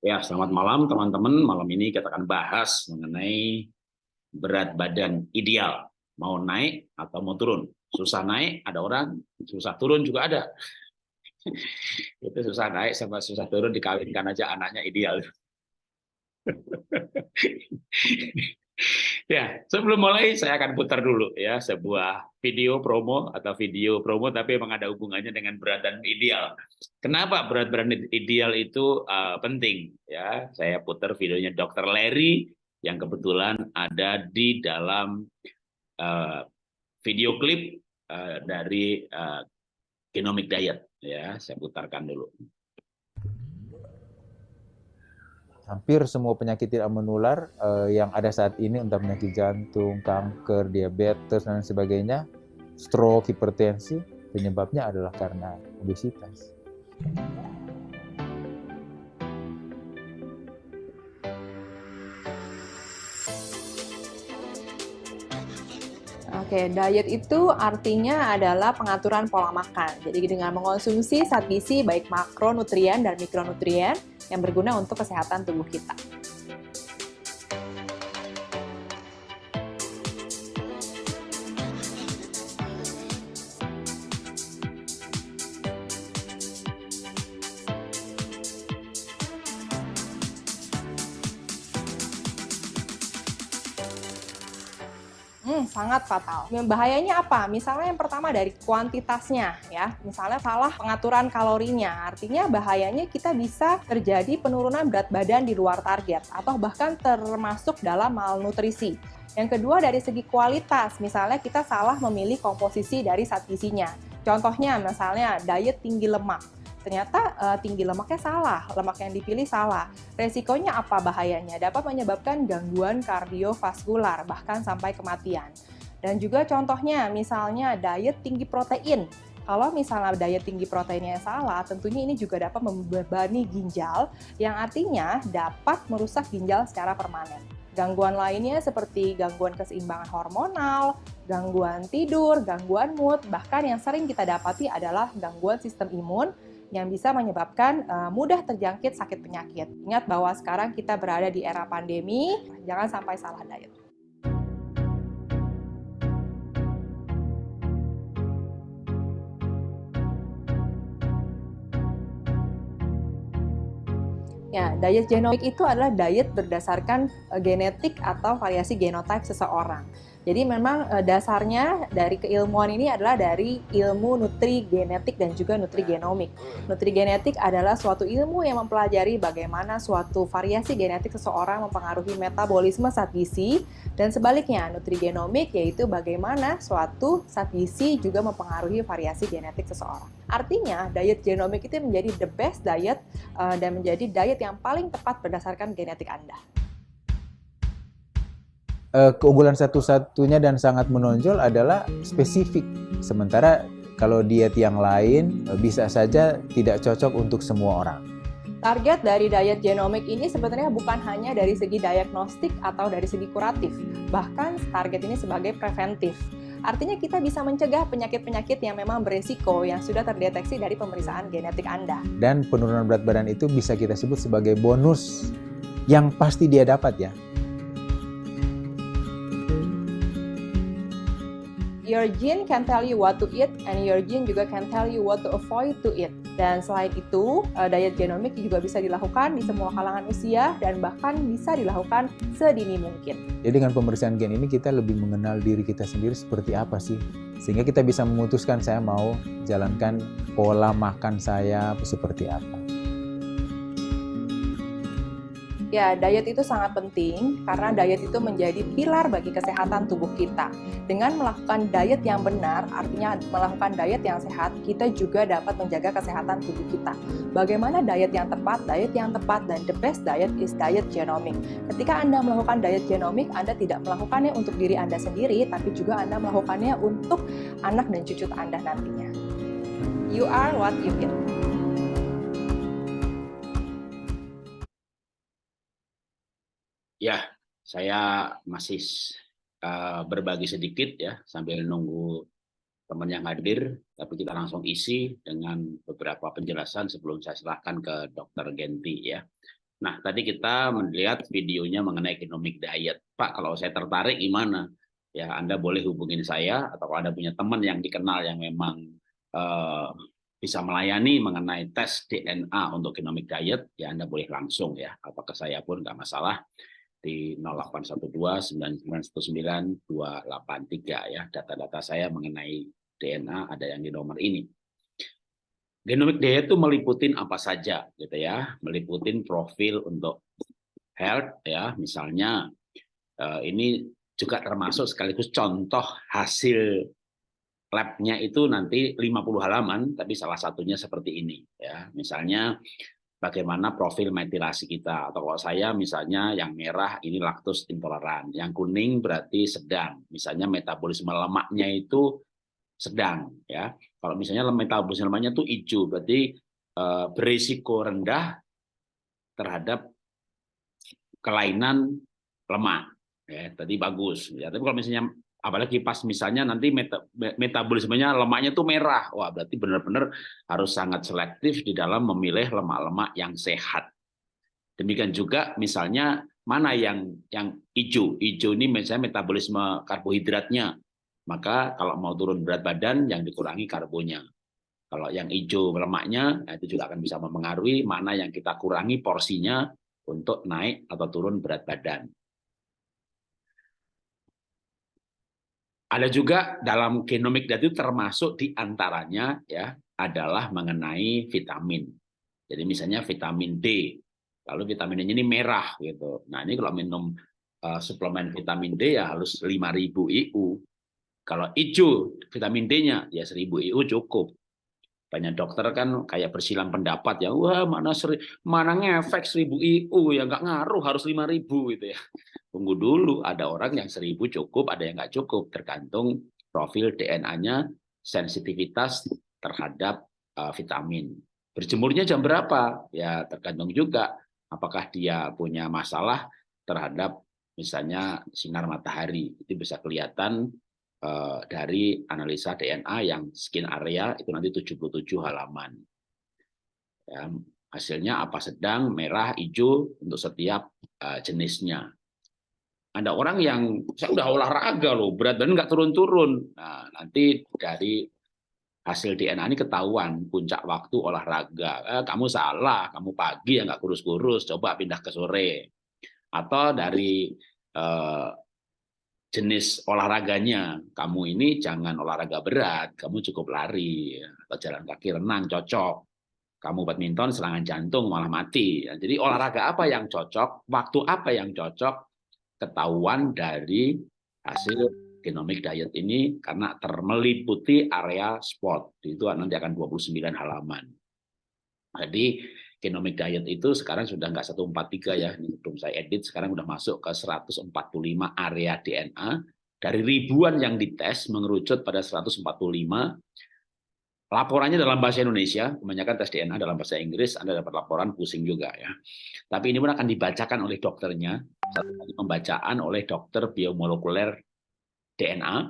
Ya, selamat malam teman-teman. Malam ini kita akan bahas mengenai berat badan ideal. Mau naik atau mau turun. Susah naik ada orang, susah turun juga ada. Itu susah naik sama susah turun dikawinkan aja anaknya ideal. Ya, sebelum mulai saya akan putar dulu ya sebuah video promo tapi memang ada hubungannya dengan berat badan ideal. Kenapa berat badan ideal itu penting ya? Saya putar videonya Dr. Larry yang kebetulan ada di dalam uh, video klip dari Genomic Diet ya. Saya putarkan dulu. Hampir semua penyakit tidak menular yang ada saat ini, entah penyakit jantung, kanker, diabetes, dan sebagainya, stroke, hipertensi, penyebabnya adalah karena obesitas. Oke, diet itu artinya adalah pengaturan pola makan. Jadi dengan mengonsumsi zat gizi baik makronutrien dan mikronutrien yang berguna untuk kesehatan tubuh kita. Sangat fatal. Bahayanya apa? Misalnya yang pertama dari kuantitasnya ya. Misalnya salah pengaturan kalorinya. Artinya bahayanya kita bisa terjadi penurunan berat badan di luar target atau bahkan termasuk dalam malnutrisi. Yang kedua dari segi kualitas. Misalnya kita salah memilih komposisi dari zat gizinya. Contohnya misalnya diet tinggi lemak. Ternyata tinggi lemaknya salah, lemak yang dipilih salah. Resikonya apa bahayanya? Dapat menyebabkan gangguan kardiovaskular, bahkan sampai kematian. Dan juga contohnya, misalnya diet tinggi protein. Kalau misalnya diet tinggi proteinnya salah, tentunya ini juga dapat membebani ginjal, yang artinya dapat merusak ginjal secara permanen. Gangguan lainnya seperti gangguan keseimbangan hormonal, gangguan tidur, gangguan mood, bahkan yang sering kita dapati adalah gangguan sistem imun, yang bisa menyebabkan mudah terjangkit sakit penyakit. Ingat bahwa sekarang kita berada di era pandemi, jangan sampai salah diet. Ya, diet genomik itu adalah diet berdasarkan genetik atau variasi genotype seseorang. Jadi memang dasarnya dari keilmuan ini adalah dari ilmu nutrigenetik dan juga nutrigenomik. Nutrigenetik adalah suatu ilmu yang mempelajari bagaimana suatu variasi genetik seseorang mempengaruhi metabolisme zat gizi, dan sebaliknya nutrigenomik yaitu bagaimana suatu zat gizi juga mempengaruhi variasi genetik seseorang. Artinya diet genomik itu menjadi the best diet dan menjadi diet yang paling tepat berdasarkan genetik Anda. Keunggulan satu-satunya dan sangat menonjol adalah spesifik. Sementara kalau diet yang lain bisa saja tidak cocok untuk semua orang. Target dari diet genomik ini sebenarnya bukan hanya dari segi diagnostik atau dari segi kuratif, bahkan target ini sebagai preventif. Artinya kita bisa mencegah penyakit-penyakit yang memang beresiko yang sudah terdeteksi dari pemeriksaan genetik Anda. Dan penurunan berat badan itu bisa kita sebut sebagai bonus yang pasti dia dapat ya. Your gene can tell you what to eat, and your gene juga can tell you what to avoid to eat. Dan selain itu, diet genomik juga bisa dilakukan di semua kalangan usia dan bahkan bisa dilakukan sedini mungkin. Jadi dengan pemeriksaan gen ini kita lebih mengenal diri kita sendiri seperti apa sih. Sehingga kita bisa memutuskan saya mau jalankan pola makan saya seperti apa. Ya, diet itu sangat penting karena diet itu menjadi pilar bagi kesehatan tubuh kita. Dengan melakukan diet yang benar, artinya melakukan diet yang sehat, kita juga dapat menjaga kesehatan tubuh kita. Bagaimana diet yang tepat? Diet yang tepat dan the best diet is diet genomic. Ketika Anda melakukan diet genomic, Anda tidak melakukannya untuk diri Anda sendiri, tapi juga Anda melakukannya untuk anak dan cucu Anda nantinya. You are what you eat. Ya, saya masih berbagi sedikit ya sambil nunggu teman yang hadir, tapi kita langsung isi dengan beberapa penjelasan sebelum saya serahkan ke Dr. Genti ya. Nah, tadi kita melihat videonya mengenai genomic diet. Pak, kalau saya tertarik gimana? Ya, Anda boleh hubungin saya, atau kalau Anda punya teman yang dikenal yang memang eh, bisa melayani mengenai tes DNA untuk genomic diet, ya Anda boleh langsung ya, atau ke saya pun nggak masalah di 0812-9919-283 ya. Data-data saya mengenai DNA ada yang di nomor ini. Genomic diet itu meliputin apa saja gitu ya, meliputin profil untuk health ya, misalnya ini juga termasuk sekaligus contoh hasil labnya itu nanti 50 halaman, tapi salah satunya seperti ini ya, misalnya bagaimana profil metilasi kita, atau kalau saya misalnya yang merah ini laktos intoleran, yang kuning berarti sedang, misalnya metabolisme lemaknya itu sedang ya. Kalau misalnya metabolisme lemaknya itu hijau berarti berisiko rendah terhadap kelainan lemak ya, tadi bagus ya. Tapi kalau misalnya apalagi pas misalnya nanti metabolismenya lemaknya tuh merah, wah berarti benar-benar harus sangat selektif di dalam memilih lemak-lemak yang sehat. Demikian juga misalnya mana yang hijau ini misalnya metabolisme karbohidratnya, maka kalau mau turun berat badan yang dikurangi karbonya. Kalau yang hijau lemaknya, itu juga akan bisa mempengaruhi mana yang kita kurangi porsinya untuk naik atau turun berat badan. Ada juga dalam genomic diet itu termasuk diantaranya ya adalah mengenai vitamin. Jadi misalnya vitamin D, lalu vitamin D ini merah gitu. Nah ini kalau minum suplemen vitamin D ya harus 5.000 IU. Kalau hijau vitamin D-nya ya 1.000 IU cukup. Banyak dokter kan kayak bersilang pendapat ya, wah mana ngefek 1.000 IU ya nggak ngaruh harus 5.000 gitu ya. Tunggu dulu, ada orang yang 1.000 cukup, ada yang nggak cukup, tergantung profil DNA-nya, sensitivitas terhadap vitamin. Berjemurnya jam berapa? Ya tergantung juga apakah dia punya masalah terhadap misalnya sinar matahari. Itu bisa kelihatan dari analisa DNA yang skin area itu nanti 77 halaman. Ya, hasilnya apa sedang, merah, hijau untuk setiap jenisnya. Ada orang yang saya udah olahraga loh, berat badan nggak turun-turun. Nah, nanti dari hasil DNA ini ketahuan puncak waktu olahraga. Kamu salah, kamu pagi ya nggak kurus-kurus, coba pindah ke sore. Atau dari jenis olahraganya, kamu ini jangan olahraga berat, kamu cukup lari atau jalan kaki, renang cocok. Kamu badminton serangan jantung malah mati. Jadi olahraga apa yang cocok, waktu apa yang cocok, ketahuan dari hasil genomic diet ini karena termeliputi area sport. Itu nanti akan 29 halaman. Jadi genomic diet itu sekarang sudah nggak 143 ya, ini belum saya edit, sekarang sudah masuk ke 145 area DNA. Dari ribuan yang dites mengerucut pada 145. Laporannya dalam bahasa Indonesia, kebanyakan tes DNA dalam bahasa Inggris, Anda dapat laporan pusing juga ya. Tapi ini pun akan dibacakan oleh dokternya, satu kali pembacaan oleh dokter biomolekuler DNA,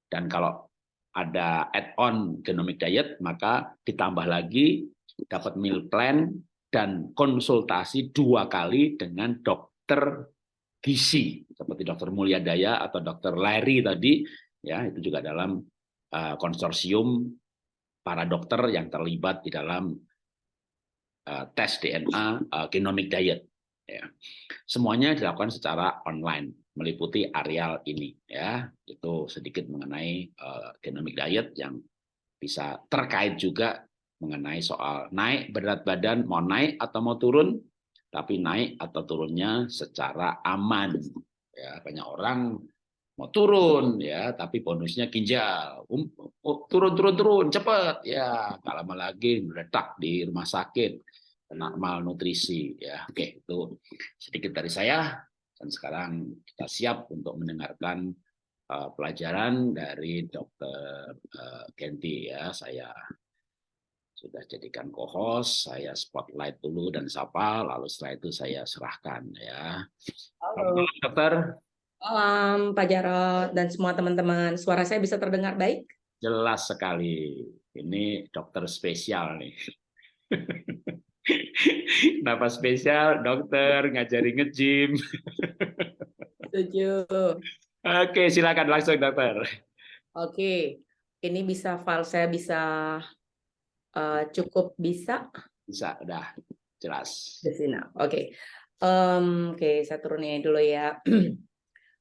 dan kalau ada add-on genomic diet, maka ditambah lagi dapat meal plan dan konsultasi 2 kali dengan dokter gizi, seperti dokter Mulyadaya atau dokter Larry tadi, ya itu juga dalam konsorsium para dokter yang terlibat di dalam tes DNA genomic diet. Ya. Semuanya dilakukan secara online, meliputi areal ini. Ya, itu sedikit mengenai genomic diet yang bisa terkait juga mengenai soal naik berat badan, mau naik atau mau turun, tapi naik atau turunnya secara aman. Ya, banyak orang mau turun ya, tapi bonusnya ginjal. Turun cepat ya, nggak lama lagi meledak di rumah sakit kena malnutrisi ya. Oke, itu sedikit dari saya, dan sekarang kita siap untuk mendengarkan pelajaran dari Dr. Genti ya. Saya sudah jadikan co-host, saya spotlight dulu dan sapa, lalu setelah itu saya serahkan ya. Halo. Dokter. Malam Pak Jarot dan semua teman-teman. Suara saya bisa terdengar baik? Jelas sekali. Ini dokter spesial nih. Kenapa spesial? Dokter ngajari nge-gym. Setuju. Oke, silakan langsung dokter. Oke, ini bisa file saya bisa cukup bisa Bisa, udah jelas. di sini. Oke. Oke, saya turunin dulu ya.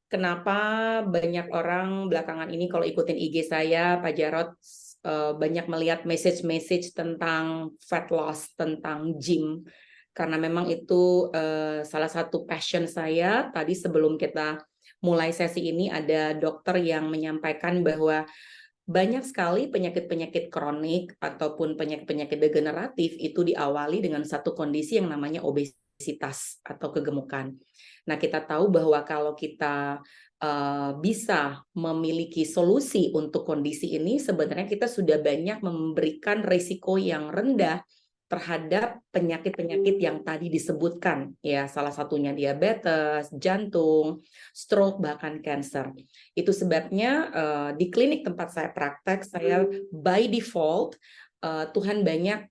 Kenapa banyak orang belakangan ini kalau ikutin IG saya, Pak Jarot, banyak melihat message-message tentang fat loss, tentang gym. Karena memang itu salah satu passion saya. Tadi sebelum kita mulai sesi ini ada dokter yang menyampaikan bahwa banyak sekali penyakit-penyakit kronik ataupun penyakit-penyakit degeneratif itu diawali dengan satu kondisi yang namanya obesitas atau kegemukan. Nah, kita tahu bahwa kalau kita bisa memiliki solusi untuk kondisi ini, sebenarnya kita sudah banyak memberikan risiko yang rendah terhadap penyakit-penyakit yang tadi disebutkan, ya, salah satunya diabetes, jantung, stroke, bahkan kanker. Itu sebabnya di klinik tempat saya praktek, saya by default Tuhan banyak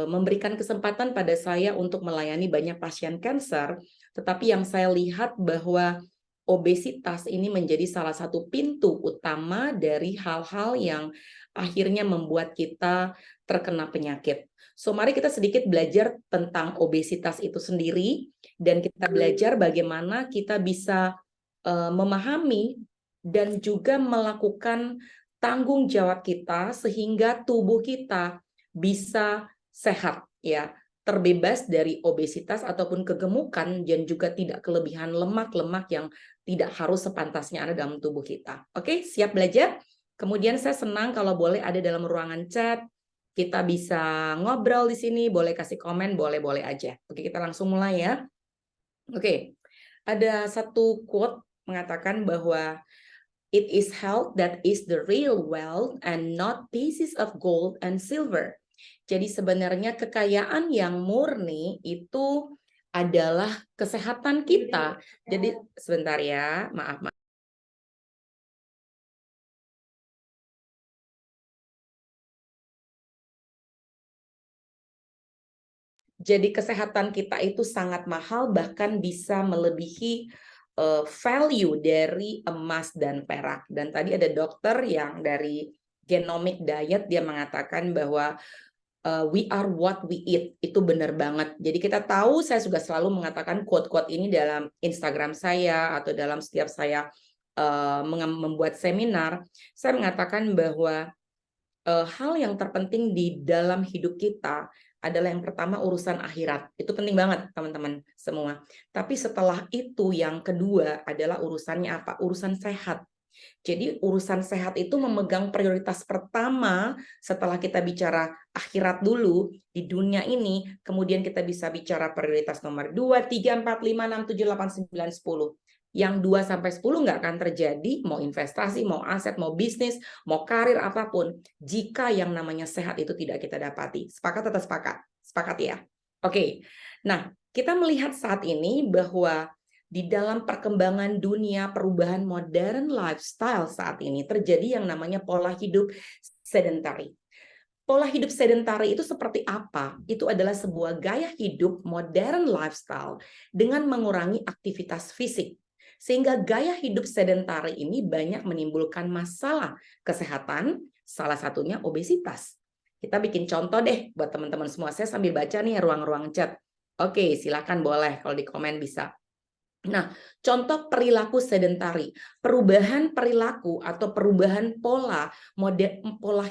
memberikan kesempatan pada saya untuk melayani banyak pasien kanker, tetapi yang saya lihat bahwa obesitas ini menjadi salah satu pintu utama dari hal-hal yang akhirnya membuat kita terkena penyakit. So, mari kita sedikit belajar tentang obesitas itu sendiri, dan kita belajar bagaimana kita bisa memahami dan juga melakukan tanggung jawab kita sehingga tubuh kita bisa sehat, ya, terbebas dari obesitas ataupun kegemukan, dan juga tidak kelebihan lemak-lemak yang tidak harus sepantasnya ada dalam tubuh kita. Oke, siap belajar? Kemudian saya senang kalau boleh ada dalam ruangan chat. Kita bisa ngobrol di sini, boleh kasih komen, boleh-boleh aja. Oke, kita langsung mulai ya. Oke, ada satu quote mengatakan bahwa it is health that is the real wealth and not pieces of gold and silver. Jadi sebenarnya kekayaan yang murni itu adalah kesehatan kita. Jadi sebentar ya, maaf. Jadi kesehatan kita itu sangat mahal, bahkan bisa melebihi value dari emas dan perak. Dan tadi ada dokter yang dari Genomic Diet, dia mengatakan bahwa we are what we eat. Itu benar banget. Jadi kita tahu, saya juga selalu mengatakan quote-quote ini dalam Instagram saya atau dalam setiap saya membuat seminar. Saya mengatakan bahwa hal yang terpenting di dalam hidup kita adalah yang pertama urusan akhirat. Itu penting banget teman-teman semua. Tapi setelah itu yang kedua adalah urusannya apa? Urusan sehat. Jadi urusan sehat itu memegang prioritas pertama setelah kita bicara akhirat dulu di dunia ini, kemudian kita bisa bicara prioritas nomor 2, 3, 4, 5, 6, 7, 8, 9, 10. Yang 2 sampai 10 nggak akan terjadi, mau investasi, mau aset, mau bisnis, mau karir apapun, jika yang namanya sehat itu tidak kita dapati. Sepakat atau sepakat? Sepakat ya? Oke. Nah, kita melihat saat ini bahwa di dalam perkembangan dunia, perubahan modern lifestyle saat ini terjadi yang namanya pola hidup sedentary. Pola hidup sedentary itu seperti apa? Itu adalah sebuah gaya hidup modern lifestyle dengan mengurangi aktivitas fisik. Sehingga gaya hidup sedentary ini banyak menimbulkan masalah kesehatan, salah satunya obesitas. Kita bikin contoh deh buat teman-teman semua. Saya sambil baca nih ruang-ruang chat. Oke, silakan boleh kalau di komen bisa. Nah, contoh perilaku sedentari, perubahan perilaku atau perubahan pola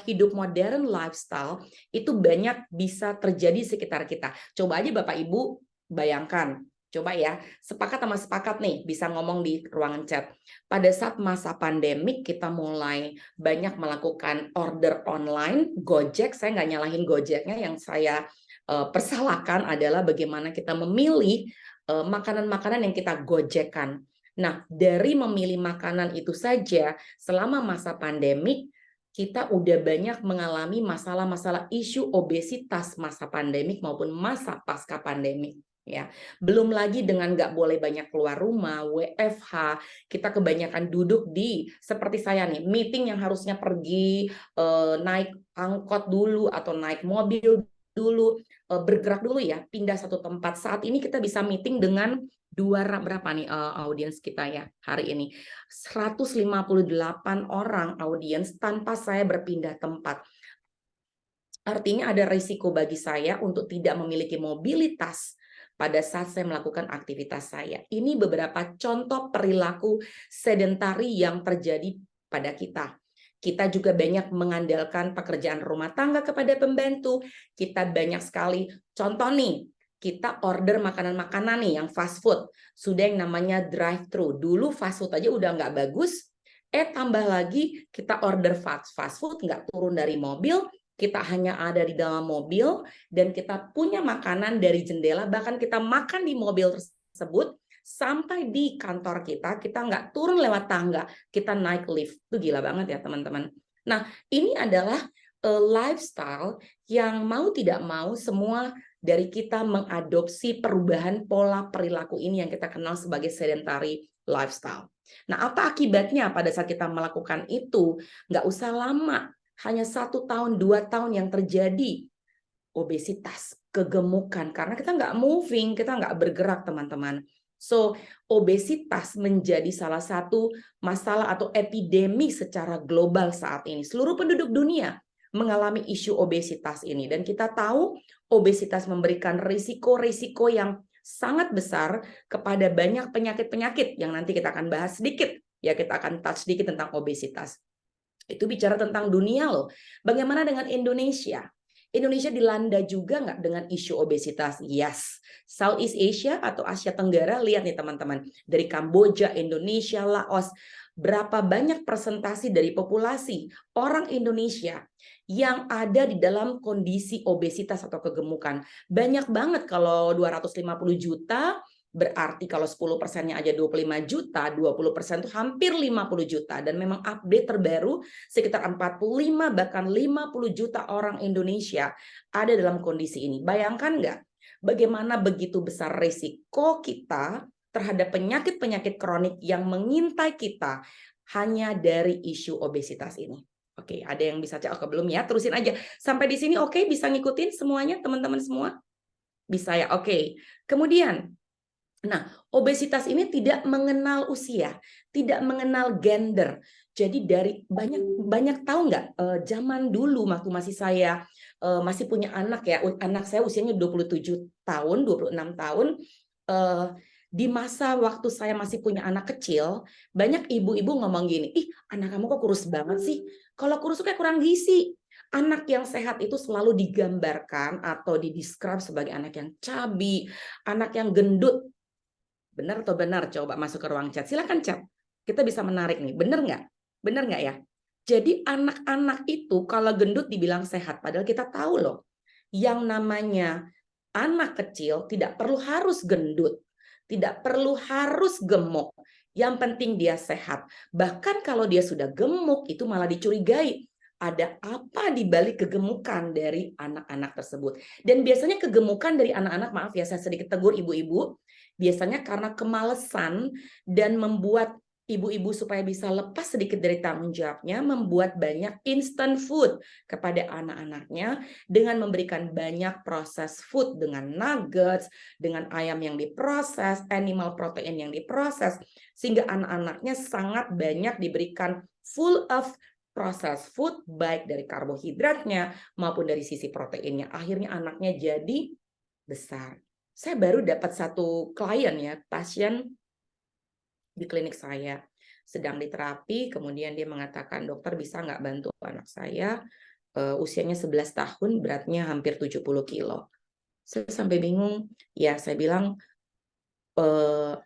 hidup modern lifestyle itu banyak bisa terjadi di sekitar kita. Coba aja Bapak Ibu bayangkan, coba ya, sepakat sama sepakat nih bisa ngomong di ruangan chat. Pada saat masa pandemik kita mulai banyak melakukan order online, Gojek, saya nggak nyalahin Gojeknya, yang saya persalahkan adalah bagaimana kita memilih makanan-makanan yang kita gojekkan. Nah, dari memilih makanan itu saja, selama masa pandemik, kita udah banyak mengalami masalah-masalah isu obesitas masa pandemik maupun masa pasca pandemik. Ya, belum lagi dengan nggak boleh banyak keluar rumah, WFH, kita kebanyakan duduk di, seperti saya nih, meeting yang harusnya pergi naik angkot dulu atau naik mobil dulu, bergerak dulu ya, pindah satu tempat. Saat ini kita bisa meeting dengan berapa nih audiens kita ya hari ini? 158 orang audiens tanpa saya berpindah tempat. Artinya ada risiko bagi saya untuk tidak memiliki mobilitas pada saat saya melakukan aktivitas saya. Ini beberapa contoh perilaku sedentari yang terjadi pada kita. Kita juga banyak mengandalkan pekerjaan rumah tangga kepada pembantu. Kita banyak sekali, contoh nih, kita order makanan-makanan nih yang fast food. Sudah yang namanya drive-thru. Dulu fast food aja udah nggak bagus, tambah lagi kita order fast food, nggak turun dari mobil, kita hanya ada di dalam mobil, dan kita punya makanan dari jendela, bahkan kita makan di mobil tersebut, sampai di kantor kita nggak turun lewat tangga, kita naik lift. Itu gila banget ya teman-teman. Nah, ini adalah lifestyle yang mau tidak mau semua dari kita mengadopsi perubahan pola perilaku ini yang kita kenal sebagai sedentary lifestyle. Nah, apa akibatnya pada saat kita melakukan itu? Nggak usah lama, hanya 1 tahun, 2 tahun yang terjadi obesitas, kegemukan, karena kita nggak moving, kita nggak bergerak teman-teman. So, obesitas menjadi salah satu masalah atau epidemi secara global saat ini. Seluruh penduduk dunia mengalami isu obesitas ini. Dan kita tahu obesitas memberikan risiko-risiko yang sangat besar kepada banyak penyakit-penyakit yang nanti kita akan bahas sedikit. Ya, kita akan touch sedikit tentang obesitas. Itu bicara tentang dunia loh. Bagaimana dengan Indonesia? Indonesia dilanda juga nggak dengan isu obesitas? Yes. Southeast Asia atau Asia Tenggara, lihat nih teman-teman. Dari Kamboja, Indonesia, Laos, berapa banyak persentase dari populasi orang Indonesia yang ada di dalam kondisi obesitas atau kegemukan. Banyak banget, kalau 250 juta, berarti kalau 10%-nya aja 25 juta, 20% itu hampir 50 juta. Dan memang update terbaru sekitar 45 bahkan 50 juta orang Indonesia ada dalam kondisi ini. Bayangkan nggak bagaimana begitu besar risiko kita terhadap penyakit-penyakit kronik yang mengintai kita hanya dari isu obesitas ini. Oke, ada yang bisa cek? Oke, belum ya? Terusin aja. Sampai di sini oke? Bisa ngikutin semuanya teman-teman semua? Bisa ya? Oke. Kemudian, nah, obesitas ini tidak mengenal usia, tidak mengenal gender. Jadi dari banyak tahu nggak, zaman dulu waktu masih saya masih punya anak ya, anak saya usianya 27 tahun, 26 tahun, di masa waktu saya masih punya anak kecil, banyak ibu-ibu ngomong gini, ih anak kamu kok kurus banget sih? Kalau kurus tuh kayak kurang gizi. Anak yang sehat itu selalu digambarkan atau didescribe sebagai anak yang cabi, anak yang gendut. Benar atau benar? Coba masuk ke ruang chat. Silakan chat. Kita bisa menarik nih. Benar nggak? Benar nggak ya? Jadi anak-anak itu kalau gendut dibilang sehat. Padahal kita tahu loh, yang namanya anak kecil tidak perlu harus gendut. Tidak perlu harus gemuk. Yang penting dia sehat. Bahkan kalau dia sudah gemuk, itu malah dicurigai. Ada apa di balik kegemukan dari anak-anak tersebut. Dan biasanya kegemukan dari anak-anak, maaf ya saya sedikit tegur ibu-ibu, biasanya karena kemalasan dan membuat ibu-ibu supaya bisa lepas sedikit dari tanggung jawabnya, membuat banyak instant food kepada anak-anaknya dengan memberikan banyak proses food, dengan nuggets, dengan ayam yang diproses, animal protein yang diproses, sehingga anak-anaknya sangat banyak diberikan full of proses food, baik dari karbohidratnya maupun dari sisi proteinnya. Akhirnya anaknya jadi besar. Saya baru dapat satu klien ya, pasien di klinik saya sedang diterapi, kemudian dia mengatakan, dokter bisa nggak bantu anak saya, usianya 11 tahun, beratnya hampir 70 kilo. Saya sampai bingung, ya saya bilang,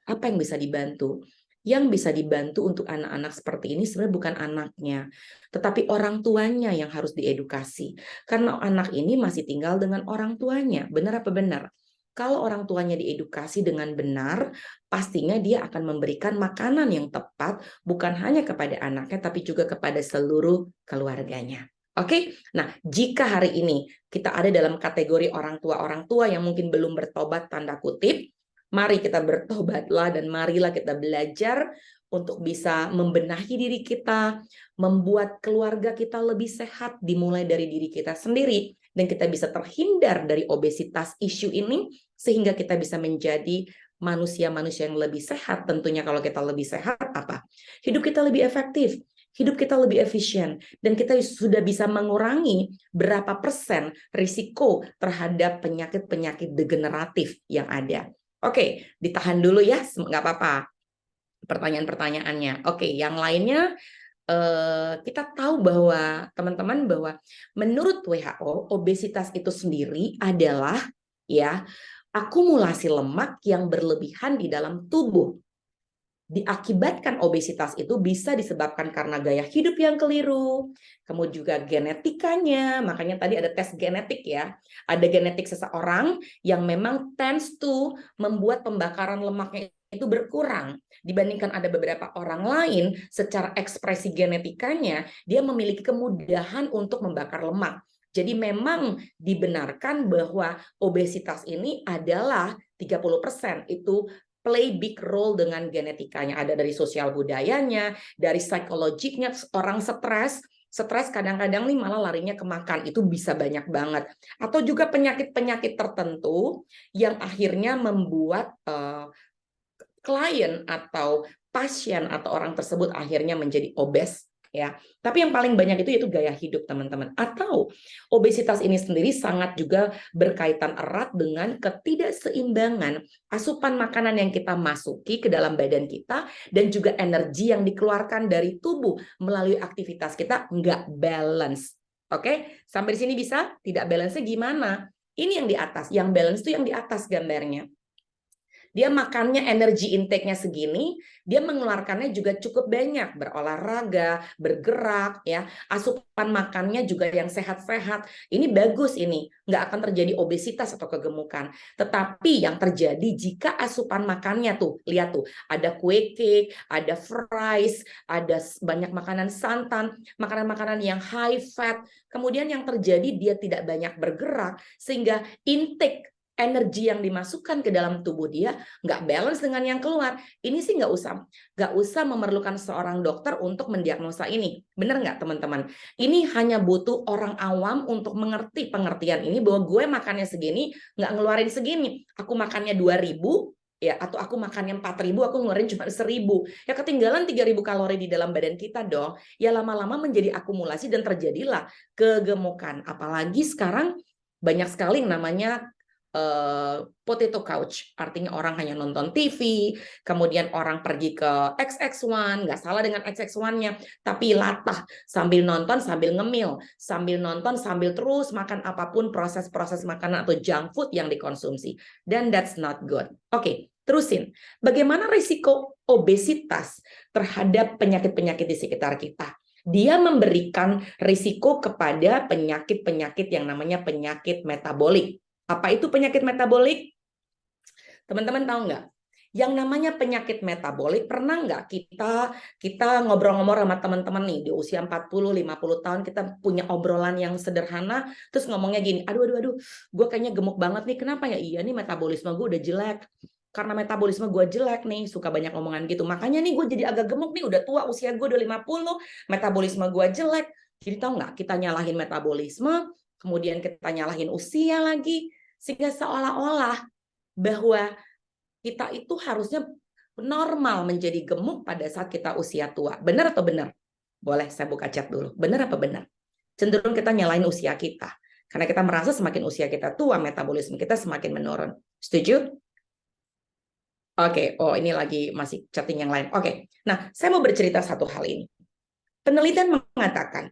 apa yang bisa dibantu? Yang bisa dibantu untuk anak-anak seperti ini sebenarnya bukan anaknya, tetapi orang tuanya yang harus diedukasi. Karena anak ini masih tinggal dengan orang tuanya, benar apa benar? Kalau orang tuanya diedukasi dengan benar, pastinya dia akan memberikan makanan yang tepat, bukan hanya kepada anaknya, tapi juga kepada seluruh keluarganya. Oke, nah jika hari ini kita ada dalam kategori orang tua yang mungkin belum bertobat, tanda kutip, mari kita bertobatlah dan marilah kita belajar untuk bisa membenahi diri kita, membuat keluarga kita lebih sehat, dimulai dari diri kita sendiri. dan kita bisa terhindar dari obesitas isu ini, sehingga kita bisa menjadi manusia-manusia yang lebih sehat. Tentunya kalau kita lebih sehat, apa? Hidup kita lebih efektif, hidup kita lebih efisien, dan kita sudah bisa mengurangi berapa persen risiko terhadap penyakit-penyakit degeneratif yang ada. Oke, ditahan dulu ya, nggak apa-apa pertanyaan-pertanyaannya. Oke, yang lainnya, kita tahu bahwa teman-teman, bahwa menurut WHO obesitas itu sendiri adalah ya akumulasi lemak yang berlebihan di dalam tubuh. Diakibatkan obesitas itu bisa disebabkan karena gaya hidup yang keliru, kemudian juga genetikanya. Makanya tadi ada tes genetik ya. Ada genetik seseorang yang memang tends to membuat pembakaran lemaknya itu berkurang dibandingkan ada beberapa orang lain. Secara ekspresi genetikanya dia memiliki kemudahan untuk membakar lemak. Jadi memang dibenarkan bahwa obesitas ini adalah 30% itu play big role dengan genetikanya. Ada dari sosial budayanya, dari psikologiknya, orang stres kadang-kadang nih malah larinya ke makan, itu bisa banyak banget. Atau juga penyakit-penyakit tertentu yang akhirnya membuat klien atau pasien atau orang tersebut akhirnya menjadi obes ya. Tapi yang paling banyak itu gaya hidup, teman-teman. Atau obesitas ini sendiri sangat juga berkaitan erat dengan ketidakseimbangan asupan makanan yang kita masuki ke dalam badan kita, dan juga energi yang dikeluarkan dari tubuh melalui aktivitas kita nggak balance. Oke, sampai di sini bisa? Tidak balance-nya gimana? Ini yang di atas, yang balance itu yang di atas gambarnya. Dia makannya energi intake-nya segini, dia mengeluarkannya juga cukup banyak, berolahraga, bergerak, ya, asupan makannya juga yang sehat-sehat. Ini bagus, ini nggak akan terjadi obesitas atau kegemukan. Tetapi yang terjadi jika asupan makannya tuh, lihat tuh, ada kue cake, ada fries, ada banyak makanan santan, makanan-makanan yang high fat. Kemudian yang terjadi dia tidak banyak bergerak, sehingga intake energi yang dimasukkan ke dalam tubuh dia nggak balance dengan yang keluar. Ini sih nggak usah memerlukan seorang dokter untuk mendiagnosa ini. Bener nggak, teman-teman? Ini hanya butuh orang awam untuk mengerti pengertian ini, bahwa gue makannya segini, nggak ngeluarin segini. Aku makannya 2.000, ya, atau aku makannya 4.000, aku ngeluarin cuma 1.000. Ya ketinggalan 3.000 kalori di dalam badan kita dong. Ya lama-lama menjadi akumulasi dan terjadilah kegemukan. Apalagi sekarang banyak sekali yang namanya potato couch, artinya orang hanya nonton TV, kemudian orang pergi ke XX1, nggak salah dengan XX1-nya, tapi latah sambil nonton, sambil ngemil, sambil nonton, sambil terus makan apapun proses-proses makanan atau junk food yang dikonsumsi, dan that's not good. Oke, terusin. Bagaimana risiko obesitas terhadap penyakit-penyakit di sekitar kita? Dia memberikan risiko kepada penyakit-penyakit yang namanya penyakit metabolik. Apa itu penyakit metabolik? Teman-teman tahu nggak? Yang namanya penyakit metabolik, pernah nggak kita ngobrol-ngobrol sama teman-teman nih di usia 40-50 tahun, kita punya obrolan yang sederhana, terus ngomongnya gini, aduh, gue kayaknya gemuk banget nih, kenapa ya? Iya nih, metabolisme gue udah jelek. Karena metabolisme gue jelek nih, suka banyak omongan gitu. Makanya nih gue jadi agak gemuk nih, udah tua, usia gue udah 50, metabolisme gue jelek. Jadi tahu nggak, kita nyalahin metabolisme, kemudian kita nyalahin usia lagi, sehingga seolah-olah bahwa kita itu harusnya normal menjadi gemuk pada saat kita usia tua. Benar atau benar? Boleh saya buka chat dulu. Benar apa benar? Cenderung kita nyalain usia kita. Karena kita merasa semakin usia kita tua, metabolisme kita semakin menurun. Setuju? Oke, oh ini lagi masih chatting yang lain. Oke, nah saya mau bercerita satu hal ini. Penelitian mengatakan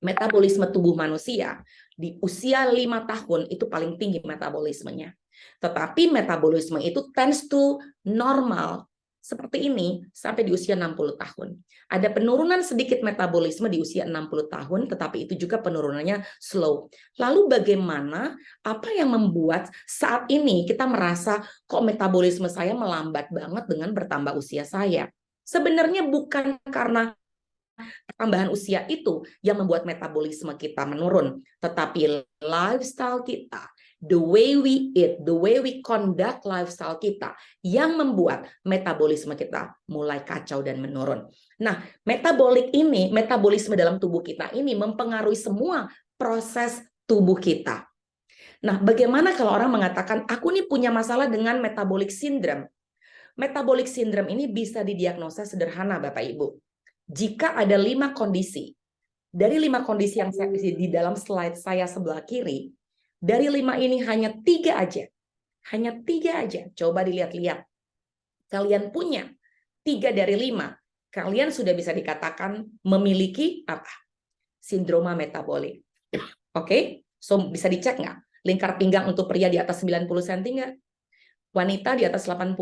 metabolisme tubuh manusia di usia 5 tahun itu paling tinggi metabolismenya. Tetapi metabolisme itu tends to normal seperti ini sampai di usia 60 tahun. Ada penurunan sedikit metabolisme di usia 60 tahun, tetapi itu juga penurunannya slow. Lalu bagaimana, apa yang membuat saat ini kita merasa kok metabolisme saya melambat banget dengan bertambah usia saya? Sebenarnya bukan karena tambahan usia itu yang membuat metabolisme kita menurun, tetapi lifestyle kita, the way we eat, the way we conduct lifestyle kita yang membuat metabolisme kita mulai kacau dan menurun. Nah, metabolisme dalam tubuh kita ini mempengaruhi semua proses tubuh kita. Nah, bagaimana kalau orang mengatakan, aku nih punya masalah dengan metabolic syndrome? Metabolic syndrome ini bisa didiagnosa sederhana, Bapak Ibu. Jika ada 5 kondisi, dari 5 kondisi yang di dalam slide saya sebelah kiri, dari 5 ini hanya 3 aja. Hanya 3 aja. Coba dilihat-lihat. Kalian punya 3 dari 5. Kalian sudah bisa dikatakan memiliki apa? Sindroma metabolik. Oke? So, bisa dicek nggak? Lingkar pinggang untuk pria di atas 90 cm nggak? Wanita di atas 80?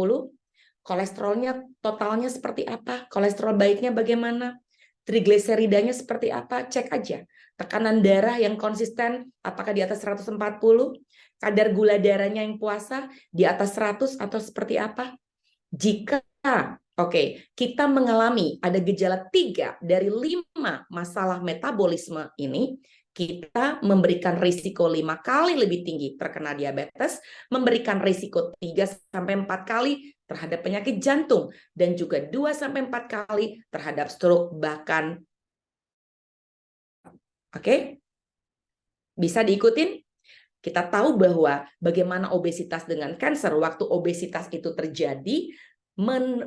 Kolesterolnya totalnya seperti apa? Kolesterol baiknya bagaimana? Trigliseridanya seperti apa? Cek aja. Tekanan darah yang konsisten, apakah di atas 140? Kadar gula darahnya yang puasa di atas 100 atau seperti apa? Jika kita mengalami ada gejala 3 dari 5 masalah metabolisme ini, kita memberikan risiko 5 kali lebih tinggi terkena diabetes, memberikan risiko 3-4 kali terhadap penyakit jantung, dan juga 2-4 kali terhadap stroke bahkan. Oke? Bisa diikutin? Kita tahu bahwa bagaimana obesitas dengan kanker, waktu obesitas itu terjadi,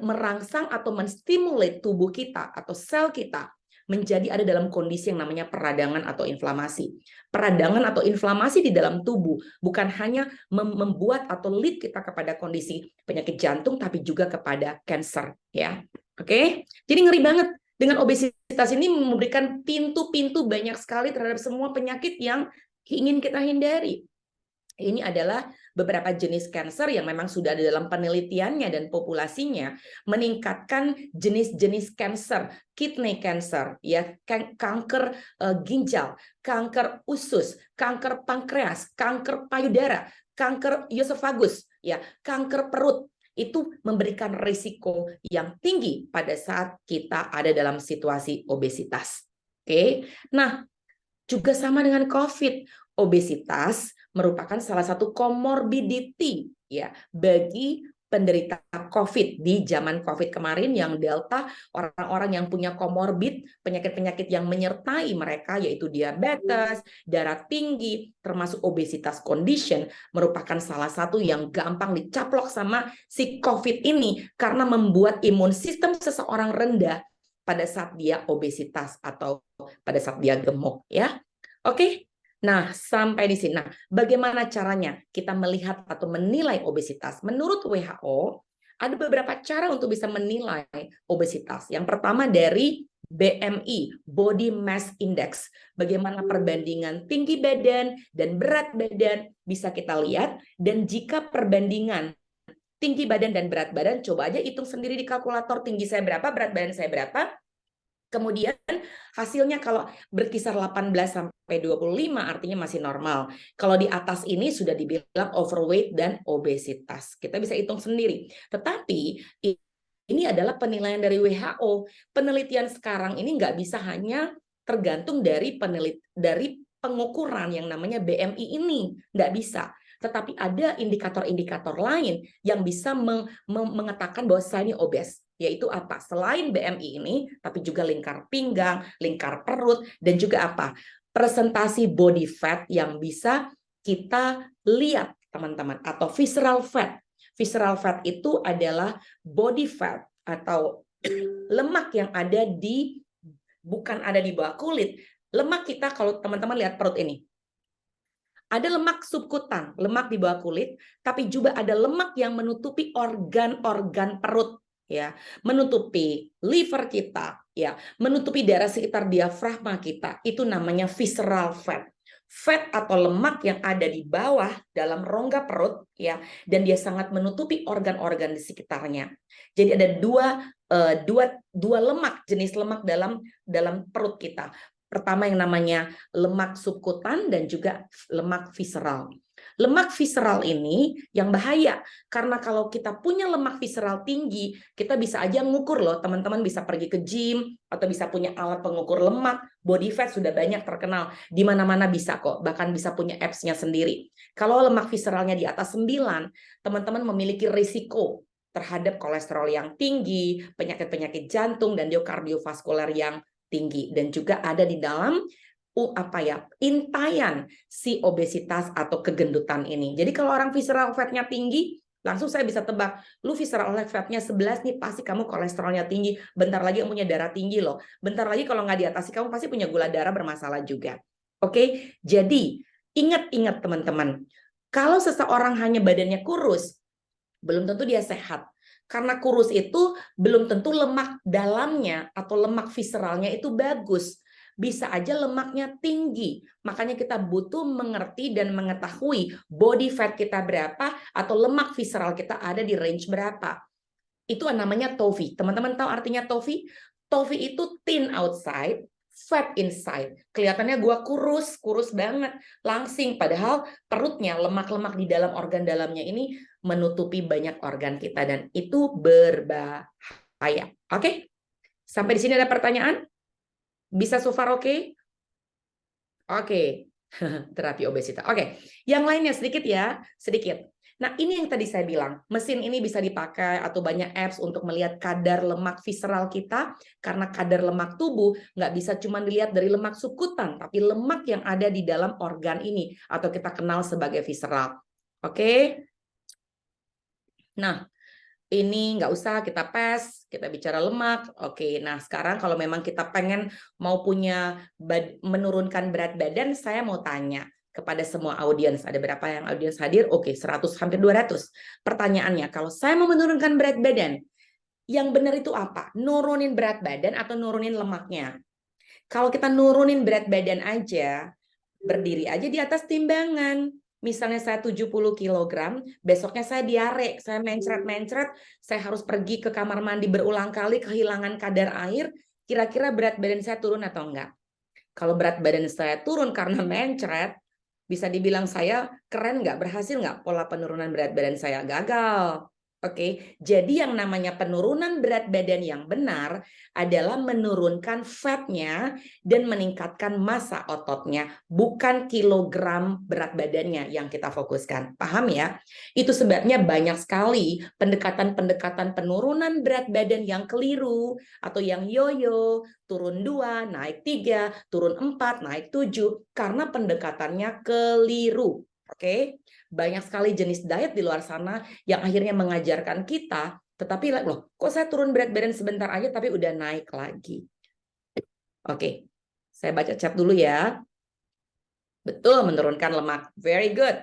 merangsang atau menstimulate tubuh kita atau sel kita menjadi ada dalam kondisi yang namanya peradangan atau inflamasi. Peradangan atau inflamasi di dalam tubuh bukan hanya membuat atau lead kita kepada kondisi penyakit jantung, tapi juga kepada kanker. Ya, oke. Jadi ngeri banget. Dengan obesitas ini memberikan pintu-pintu banyak sekali terhadap semua penyakit yang ingin kita hindari. Ini adalah beberapa jenis kanker yang memang sudah ada dalam penelitiannya dan populasinya meningkatkan jenis-jenis kanker, kidney cancer, ya, kanker ginjal, kanker usus, kanker pankreas, kanker payudara, kanker esophagus, ya, kanker perut. Itu memberikan risiko yang tinggi pada saat kita ada dalam situasi obesitas. Oke. Nah, juga sama dengan COVID. Obesitas merupakan salah satu comorbidity ya bagi penderita COVID di zaman COVID kemarin yang Delta, orang-orang yang punya comorbid, penyakit-penyakit yang menyertai mereka yaitu diabetes, darah tinggi, termasuk obesitas condition merupakan salah satu yang gampang dicaplok sama si COVID ini karena membuat imun sistem seseorang rendah pada saat dia obesitas atau pada saat dia gemuk ya. Oke. Nah, sampai di sini. Nah, bagaimana caranya kita melihat atau menilai obesitas? Menurut WHO, ada beberapa cara untuk bisa menilai obesitas. Yang pertama dari BMI, Body Mass Index. Bagaimana perbandingan tinggi badan dan berat badan bisa kita lihat. Dan jika perbandingan tinggi badan dan berat badan, coba aja hitung sendiri di kalkulator tinggi saya berapa, berat badan saya berapa. Kemudian hasilnya kalau berkisar 18 sampai 25 artinya masih normal. Kalau di atas ini sudah dibilang overweight dan obesitas. Kita bisa hitung sendiri. Tetapi ini adalah penilaian dari WHO. Penelitian sekarang ini nggak bisa hanya tergantung dari pengukuran yang namanya BMI ini. Nggak bisa. Tetapi ada indikator-indikator lain yang bisa mengatakan bahwa saya ini obes. Yaitu apa? Selain BMI ini, tapi juga lingkar pinggang, lingkar perut, dan juga apa? Presentasi body fat yang bisa kita lihat, teman-teman, atau visceral fat. Visceral fat itu adalah body fat atau lemak yang ada bukan ada di bawah kulit. Lemak kita, kalau teman-teman lihat perut ini, ada lemak subkutan, lemak di bawah kulit, tapi juga ada lemak yang menutupi organ-organ perut. Ya, menutupi liver kita, ya, menutupi daerah sekitar diafragma kita, itu namanya visceral fat. Fat atau lemak yang ada di bawah dalam rongga perut, ya, dan dia sangat menutupi organ-organ di sekitarnya. Jadi ada dua lemak, jenis lemak dalam perut kita. Pertama yang namanya lemak subkutan dan juga lemak visceral. Lemak visceral ini yang bahaya karena kalau kita punya lemak visceral tinggi, kita bisa aja ngukur loh, teman-teman bisa pergi ke gym atau bisa punya alat pengukur lemak, body fat sudah banyak terkenal, di mana-mana bisa kok, bahkan bisa punya apps-nya sendiri. Kalau lemak visceralnya di atas 9, teman-teman memiliki risiko terhadap kolesterol yang tinggi, penyakit-penyakit jantung dan kardiovaskuler yang tinggi, dan juga ada di dalam intayan si obesitas atau kegendutan ini. Jadi kalau orang visceral fatnya tinggi, langsung saya bisa tebak, lu visceral fatnya 11 nih, pasti kamu kolesterolnya tinggi. Bentar lagi kamu punya darah tinggi loh. Bentar lagi kalau nggak diatasi, kamu pasti punya gula darah bermasalah juga. Oke, jadi ingat-ingat teman-teman, kalau seseorang hanya badannya kurus, belum tentu dia sehat. Karena kurus itu belum tentu lemak dalamnya atau lemak visceralnya itu bagus. Bisa aja lemaknya tinggi. Makanya kita butuh mengerti dan mengetahui body fat kita berapa atau lemak visceral kita ada di range berapa. Itu namanya TOFI. Teman-teman tahu artinya TOFI? TOFI itu thin outside, fat inside. Kelihatannya gua kurus banget, langsing. Padahal perutnya, lemak-lemak di dalam organ dalamnya ini menutupi banyak organ kita. Dan itu berbahaya. Oke? Sampai di sini ada pertanyaan? Bisa so far oke? Oke. Terapi obesitas. Oke. Yang lainnya sedikit ya. Sedikit. Nah, ini yang tadi saya bilang, mesin ini bisa dipakai atau banyak apps untuk melihat kadar lemak visceral kita, karena kadar lemak tubuh nggak bisa cuma dilihat dari lemak subkutan, tapi lemak yang ada di dalam organ ini, atau kita kenal sebagai visceral. Oke? Nah, ini nggak usah kita PES, kita bicara lemak. Oke, nah sekarang kalau memang kita pengen mau punya menurunkan berat badan, saya mau tanya kepada semua audiens, ada berapa yang audiens hadir? Oke, 100 hampir 200. Pertanyaannya, kalau saya mau menurunkan berat badan, yang benar itu apa? Nurunin berat badan atau nurunin lemaknya? Kalau kita nurunin berat badan aja, berdiri aja di atas timbangan. Misalnya saya 70 kg, besoknya saya diare, saya mencret-mencret, saya harus pergi ke kamar mandi berulang kali, kehilangan kadar air, kira-kira berat badan saya turun atau enggak? Kalau berat badan saya turun karena mencret, bisa dibilang saya keren nggak, berhasil nggak pola penurunan berat badan saya? Gagal. Oke, jadi yang namanya penurunan berat badan yang benar adalah menurunkan fatnya dan meningkatkan massa ototnya, bukan kilogram berat badannya yang kita fokuskan. Paham ya? Itu sebabnya banyak sekali pendekatan-pendekatan penurunan berat badan yang keliru atau yang yoyo, turun 2, naik 3, turun 4, naik 7, karena pendekatannya keliru. Oke? Banyak sekali jenis diet di luar sana yang akhirnya mengajarkan kita, tetapi loh, kok saya turun berat badan sebentar aja tapi udah naik lagi. Oke, saya baca chat dulu ya. Betul, menurunkan lemak. Very good.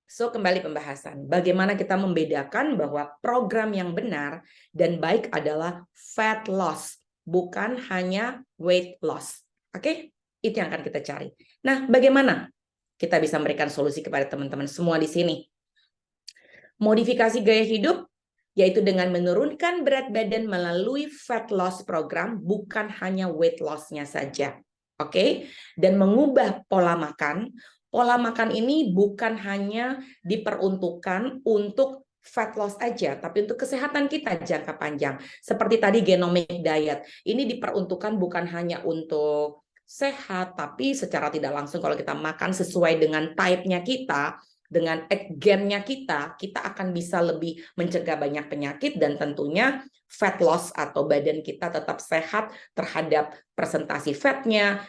So, kembali pembahasan. Bagaimana kita membedakan bahwa program yang benar dan baik adalah fat loss, bukan hanya weight loss. Oke? Itu yang akan kita cari. Nah, bagaimana kita bisa memberikan solusi kepada teman-teman semua di sini? Modifikasi gaya hidup, yaitu dengan menurunkan berat badan melalui fat loss program, bukan hanya weight loss-nya saja. Oke? Dan mengubah pola makan. Pola makan ini bukan hanya diperuntukkan untuk fat loss aja, tapi untuk kesehatan kita jangka panjang. Seperti tadi genomic diet. Ini diperuntukkan bukan hanya untuk sehat, tapi secara tidak langsung kalau kita makan sesuai dengan type-nya kita, dengan gennya kita akan bisa lebih mencegah banyak penyakit dan tentunya fat loss atau badan kita tetap sehat terhadap presentasi fatnya,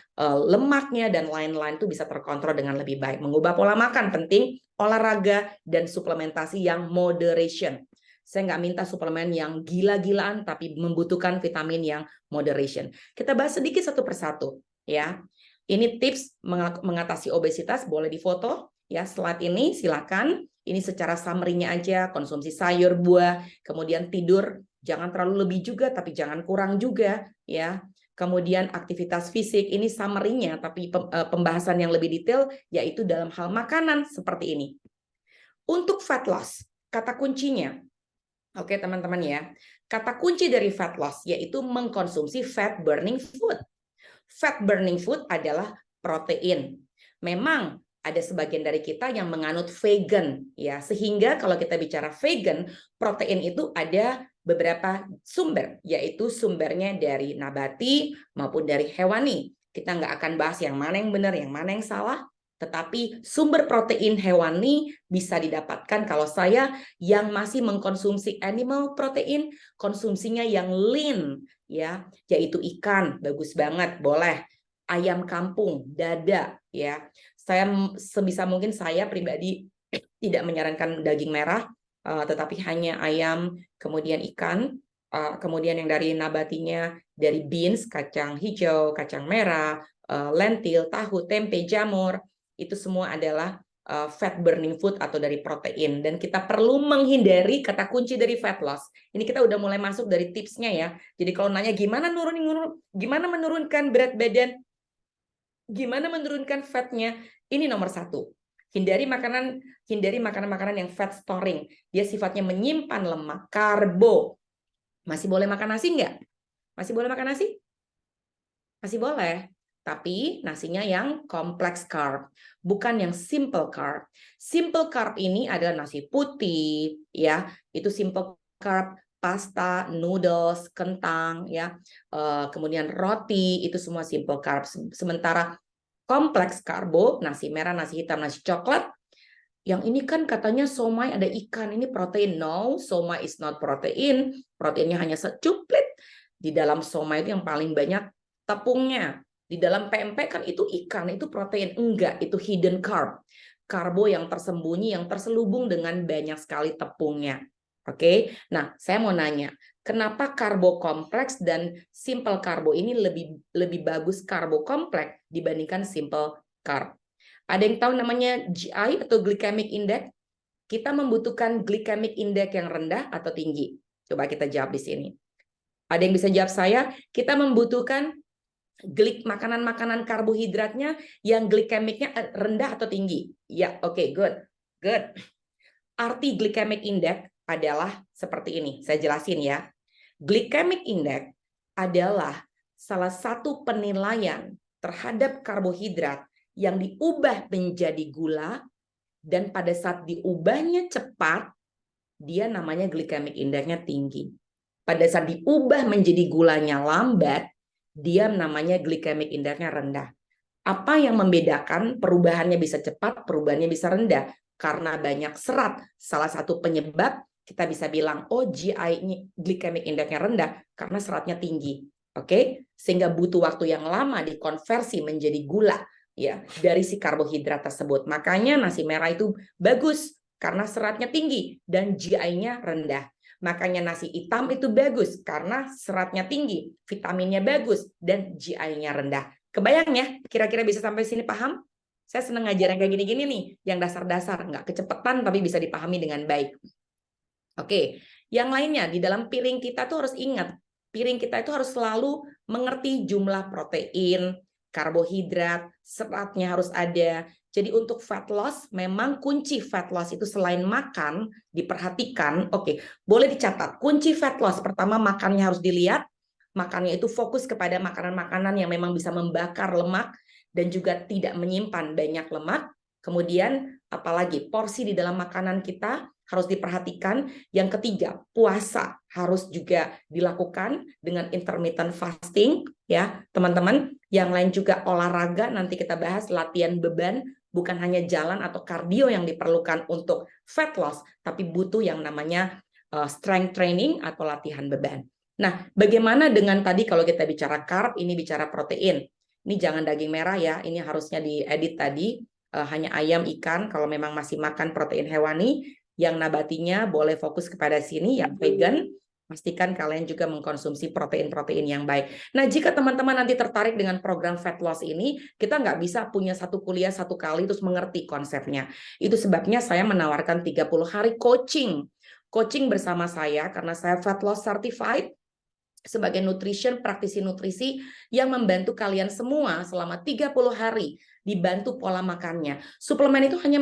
lemaknya, dan lain-lain itu bisa terkontrol dengan lebih baik. Mengubah pola makan penting, olahraga, dan suplementasi yang moderation. Saya nggak minta suplemen yang gila-gilaan, tapi membutuhkan vitamin yang moderation. Kita bahas sedikit satu persatu. Ya, ini tips mengatasi obesitas, boleh difoto ya slide ini, silakan. Ini secara summary-nya aja, konsumsi sayur, buah, kemudian tidur jangan terlalu lebih juga tapi jangan kurang juga ya. Kemudian aktivitas fisik, ini summary-nya, tapi pembahasan yang lebih detail yaitu dalam hal makanan seperti ini. Untuk fat loss, kata kuncinya, oke teman-teman ya, kata kunci dari fat loss yaitu mengkonsumsi fat burning food. Fat burning food adalah protein. Memang ada sebagian dari kita yang menganut vegan ya, sehingga kalau kita bicara vegan, protein itu ada beberapa sumber, yaitu sumbernya dari nabati maupun dari hewani. Kita nggak akan bahas yang mana yang benar, yang mana yang salah, tetapi sumber protein hewani bisa didapatkan kalau saya yang masih mengkonsumsi animal protein, konsumsinya yang lean, ya, yaitu ikan, bagus banget, boleh. Ayam kampung, dada, ya. Saya sebisa mungkin saya pribadi tidak menyarankan daging merah, tetapi hanya ayam, kemudian ikan, kemudian yang dari nabatinya dari beans, kacang hijau, kacang merah, lentil, tahu, tempe, jamur, itu semua adalah fat burning food atau dari protein. Dan kita perlu menghindari kata kunci dari fat loss. Ini kita udah mulai masuk dari tipsnya ya. Jadi kalau nanya gimana menurunkan berat badan, gimana menurunkan fatnya, ini nomor 1. Hindari makanan-makanan yang fat storing. Dia sifatnya menyimpan lemak, karbo. Masih boleh makan nasi nggak? Masih boleh makan nasi? Masih boleh. Tapi nasinya yang complex carb, bukan yang simple carb. Simple carb ini adalah nasi putih, ya, itu simple carb, pasta, noodles, kentang, ya, kemudian roti, itu semua simple carb. Sementara kompleks karbo, nasi merah, nasi hitam, nasi coklat, yang ini kan katanya somai ada ikan, ini protein. No, somai is not protein. Proteinnya hanya secuplit. Di dalam somai itu yang paling banyak tepungnya. Di dalam pempek kan itu ikan, itu protein. Enggak, itu hidden carb. Karbo yang tersembunyi, yang terselubung dengan banyak sekali tepungnya. Oke, nah saya mau nanya, kenapa karbo kompleks dan simple karbo ini lebih bagus karbo kompleks dibandingkan simple carb? Ada yang tahu namanya GI atau glycemic index? Kita membutuhkan glycemic index yang rendah atau tinggi? Coba kita jawab di sini. Ada yang bisa jawab saya? Kita membutuhkan makanan-makanan karbohidratnya yang glikemiknya rendah atau tinggi? Ya, oke, good. Arti glycemic index adalah seperti ini. Saya jelasin ya. Glycemic index adalah salah satu penilaian terhadap karbohidrat yang diubah menjadi gula, dan pada saat diubahnya cepat, dia namanya glycemic index-nya tinggi. Pada saat diubah menjadi gulanya lambat, dia namanya glycemic index-nya rendah. Apa yang membedakan perubahannya bisa cepat, perubahannya bisa rendah? Karena banyak serat. Salah satu penyebab kita bisa bilang, oh GI glycemic index-nya rendah karena seratnya tinggi. Oke? Sehingga butuh waktu yang lama dikonversi menjadi gula ya dari si karbohidrat tersebut. Makanya nasi merah itu bagus karena seratnya tinggi dan GI-nya rendah. Makanya nasi hitam itu bagus karena seratnya tinggi, vitaminnya bagus, dan GI-nya rendah. Kebayang ya, kira-kira bisa sampai sini paham? Saya senang ngajar yang kayak gini-gini nih, yang dasar-dasar, nggak kecepatan tapi bisa dipahami dengan baik. Oke, yang lainnya di dalam piring kita tuh harus ingat, piring kita itu harus selalu mengerti jumlah protein, karbohidrat, seratnya harus ada. Jadi untuk fat loss, memang kunci fat loss itu selain makan, diperhatikan, oke, boleh dicatat. Kunci fat loss, pertama makannya harus dilihat, makannya itu fokus kepada makanan-makanan yang memang bisa membakar lemak, dan juga tidak menyimpan banyak lemak. Kemudian, apalagi porsi di dalam makanan kita harus diperhatikan. Yang ketiga, puasa harus juga dilakukan dengan intermittent fasting, ya teman-teman. Yang lain juga olahraga, nanti kita bahas latihan beban, bukan hanya jalan atau kardio yang diperlukan untuk fat loss, tapi butuh yang namanya strength training atau latihan beban. Nah, bagaimana dengan tadi kalau kita bicara carb, ini bicara protein. Ini jangan daging merah ya, ini harusnya diedit tadi, hanya ayam, ikan, kalau memang masih makan protein hewani. Yang nabatinya boleh fokus kepada sini, yang vegan, pastikan kalian juga mengkonsumsi protein-protein yang baik. Nah, jika teman-teman nanti tertarik dengan program fat loss ini, kita nggak bisa punya satu kuliah satu kali terus mengerti konsepnya. Itu sebabnya saya menawarkan 30 hari coaching. Coaching bersama saya, karena saya fat loss certified, sebagai praktisi nutrisi yang membantu kalian semua selama 30 hari dibantu pola makannya. Suplemen itu hanya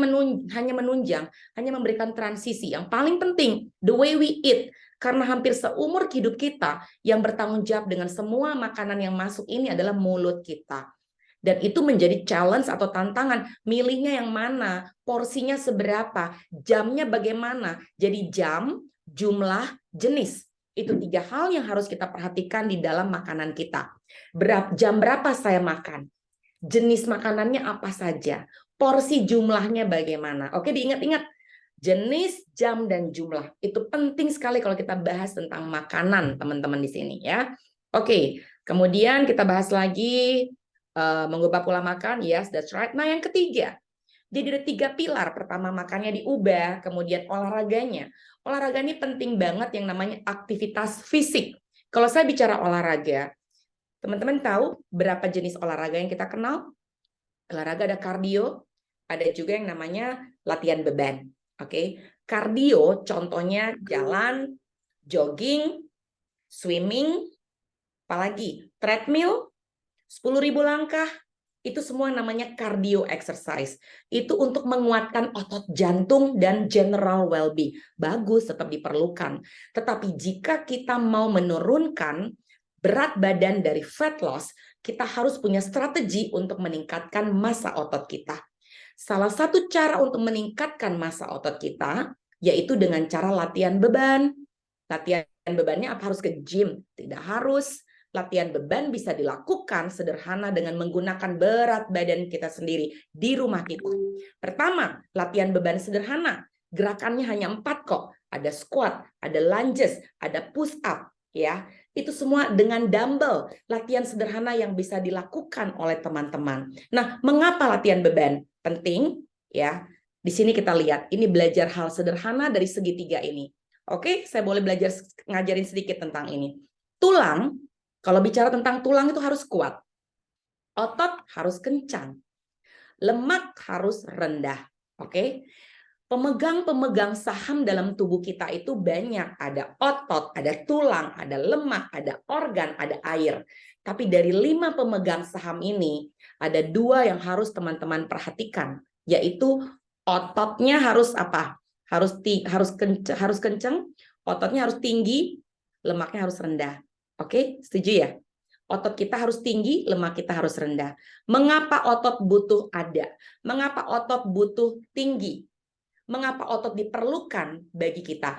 menunjang, hanya memberikan transisi. Yang paling penting, the way we eat. Karena hampir seumur hidup kita yang bertanggung jawab dengan semua makanan yang masuk ini adalah mulut kita. Dan itu menjadi challenge atau tantangan. Milihnya yang mana, porsinya seberapa, jamnya bagaimana. Jadi jam, jumlah, jenis. Itu 3 hal yang harus kita perhatikan di dalam makanan kita. Jam berapa saya makan? Jenis makanannya apa saja? Porsi jumlahnya bagaimana? Oke, diingat-ingat. Jenis, jam, dan jumlah. Itu penting sekali kalau kita bahas tentang makanan, teman-teman di sini ya. Oke, kemudian kita bahas lagi mengubah pola makan. Yes, that's right. Nah, yang ketiga, jadi ada 3 pilar. Pertama, makannya diubah, kemudian olahraganya. Olahraga ini penting banget yang namanya aktivitas fisik. Kalau saya bicara olahraga, teman-teman tahu berapa jenis olahraga yang kita kenal? Olahraga ada kardio, ada juga yang namanya latihan beban. Oke, kardio contohnya jalan, jogging, swimming, apalagi treadmill, 10.000 langkah, itu semua namanya cardio exercise. Itu untuk menguatkan otot jantung dan general well-being. Bagus, tetap diperlukan. Tetapi jika kita mau menurunkan berat badan dari fat loss, kita harus punya strategi untuk meningkatkan massa otot kita. Salah satu cara untuk meningkatkan massa otot kita, yaitu dengan cara latihan beban. Latihan bebannya apa? Harus ke gym? Tidak harus. Latihan beban bisa dilakukan sederhana dengan menggunakan berat badan kita sendiri di rumah kita. Pertama, latihan beban sederhana. Gerakannya hanya 4 kok. Ada squat, ada lunges, ada push up, ya. Itu semua dengan dumbbell. Latihan sederhana yang bisa dilakukan oleh teman-teman. Nah, mengapa latihan beban penting? Ya, di sini kita lihat. Ini belajar hal sederhana dari segitiga ini. Oke, saya boleh belajar ngajarin sedikit tentang ini. Tulang. Kalau bicara tentang tulang itu harus kuat. Otot harus kencang. Lemak harus rendah. Oke? Pemegang-pemegang saham dalam tubuh kita itu banyak. Ada otot, ada tulang, ada lemak, ada organ, ada air. Tapi dari 5 pemegang saham ini, ada 2 yang harus teman-teman perhatikan. Yaitu ototnya harus apa? Harus kencang, ototnya harus tinggi, lemaknya harus rendah. Oke, setuju ya? Otot kita harus tinggi, lemak kita harus rendah. Mengapa otot butuh ada? Mengapa otot butuh tinggi? Mengapa otot diperlukan bagi kita?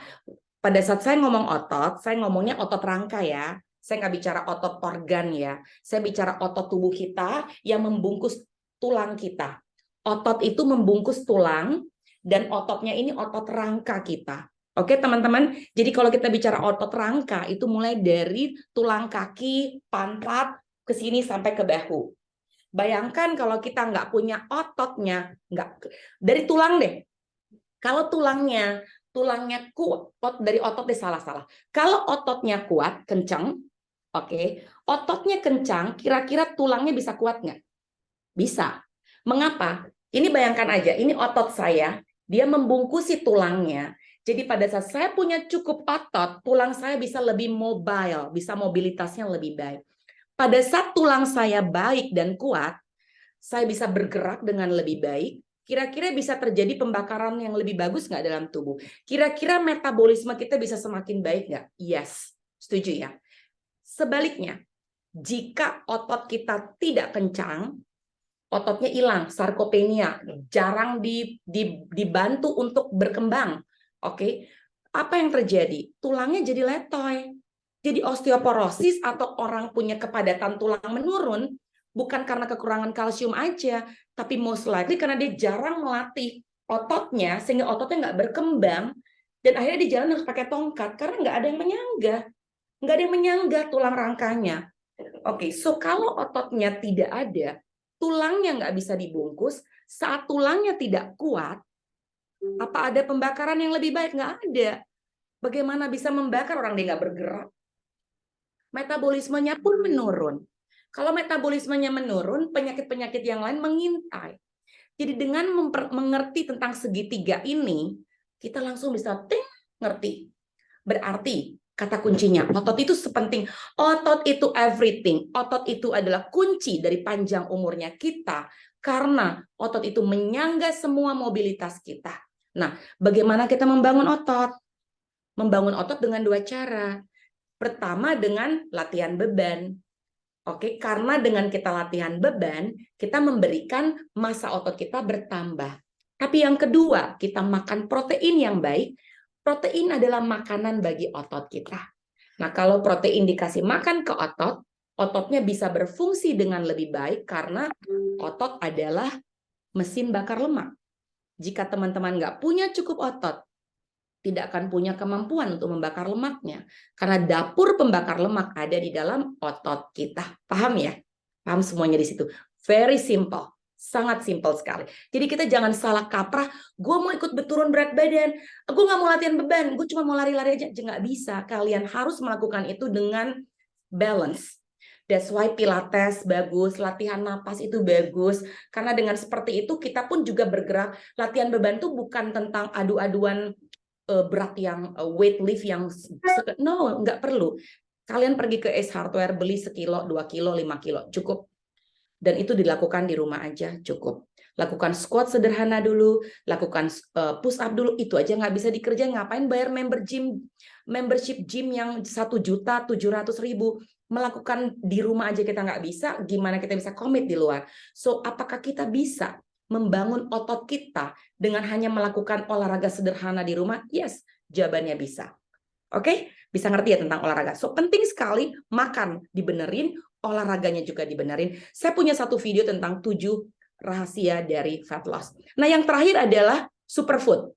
Pada saat saya ngomong otot, saya ngomongnya otot rangka ya. Saya nggak bicara otot organ ya. Saya bicara otot tubuh kita yang membungkus tulang kita. Otot itu membungkus tulang dan ototnya ini otot rangka kita. Oke teman-teman, jadi kalau kita bicara otot rangka itu mulai dari tulang kaki, pantat, ke sini sampai ke bahu. Bayangkan kalau kita nggak punya ototnya, dari tulang deh. Kalau tulangnya kuat, dari otot deh salah-salah. Kalau ototnya kuat, kencang, oke, ototnya kencang, kira-kira tulangnya bisa kuat nggak? Bisa. Mengapa? Ini bayangkan aja, ini otot saya, dia membungkusi tulangnya. Jadi pada saat saya punya cukup otot, tulang saya bisa lebih mobile, bisa mobilitasnya lebih baik. Pada saat tulang saya baik dan kuat, saya bisa bergerak dengan lebih baik. Kira-kira bisa terjadi pembakaran yang lebih bagus nggak dalam tubuh? Kira-kira metabolisme kita bisa semakin baik nggak? Yes, setuju ya. Sebaliknya, jika otot kita tidak kencang, ototnya hilang, sarkopenia, jarang dibantu untuk berkembang. Oke, apa yang terjadi? Tulangnya jadi letoy. Jadi osteoporosis atau orang punya kepadatan tulang menurun bukan karena kekurangan kalsium aja, tapi most likely karena dia jarang melatih ototnya sehingga ototnya nggak berkembang dan akhirnya di jalan harus pakai tongkat karena nggak ada yang menyanggah tulang rangkanya. Oke, so kalau ototnya tidak ada, tulangnya nggak bisa dibungkus, saat tulangnya tidak kuat, apa ada pembakaran yang lebih baik? Nggak ada. Bagaimana bisa membakar orang dia nggak bergerak? Metabolismenya pun menurun. Kalau metabolismenya menurun, penyakit-penyakit yang lain mengintai. Jadi dengan mengerti tentang segitiga ini, kita langsung bisa ngerti. Berarti kata kuncinya, otot itu sepenting. Otot itu everything. Otot itu adalah kunci dari panjang umurnya kita. Karena otot itu menyangga semua mobilitas kita. Nah, bagaimana kita membangun otot? Membangun otot dengan 2 cara. Pertama dengan latihan beban. Oke, karena dengan kita latihan beban, kita memberikan massa otot kita bertambah. Tapi yang kedua, kita makan protein yang baik. Protein adalah makanan bagi otot kita. Nah, kalau protein dikasih makan ke otot, ototnya bisa berfungsi dengan lebih baik karena otot adalah mesin bakar lemak. Jika teman-teman nggak punya cukup otot, tidak akan punya kemampuan untuk membakar lemaknya. Karena dapur pembakar lemak ada di dalam otot kita. Paham ya? Paham semuanya di situ. Very simple. Sangat simple sekali. Jadi kita jangan salah kaprah, gue mau ikut berturun berat badan, gue nggak mau latihan beban, gue cuma mau lari-lari aja. Nggak bisa. Kalian harus melakukan itu dengan balance. That's why Pilates bagus, latihan napas itu bagus. Karena dengan seperti itu kita pun juga bergerak. Latihan beban itu bukan tentang adu-aduan berat yang weight lift yang no, nggak perlu. Kalian pergi ke Ace Hardware, beli 1 kilo, 2 kilo, 5 kilo, cukup. Dan itu dilakukan di rumah aja, cukup. Lakukan squat sederhana dulu, lakukan push up dulu, itu aja nggak bisa dikerjain. Ngapain bayar membership gym yang 1.700.000? Melakukan di rumah aja kita nggak bisa, gimana kita bisa komit di luar? So, apakah kita bisa membangun otot kita dengan hanya melakukan olahraga sederhana di rumah? Yes, jawabannya bisa. Oke, bisa ngerti ya tentang olahraga. So, penting sekali makan dibenerin, olahraganya juga dibenerin. Saya punya satu video tentang 7 rahasia dari fat loss. Nah, yang terakhir adalah superfood.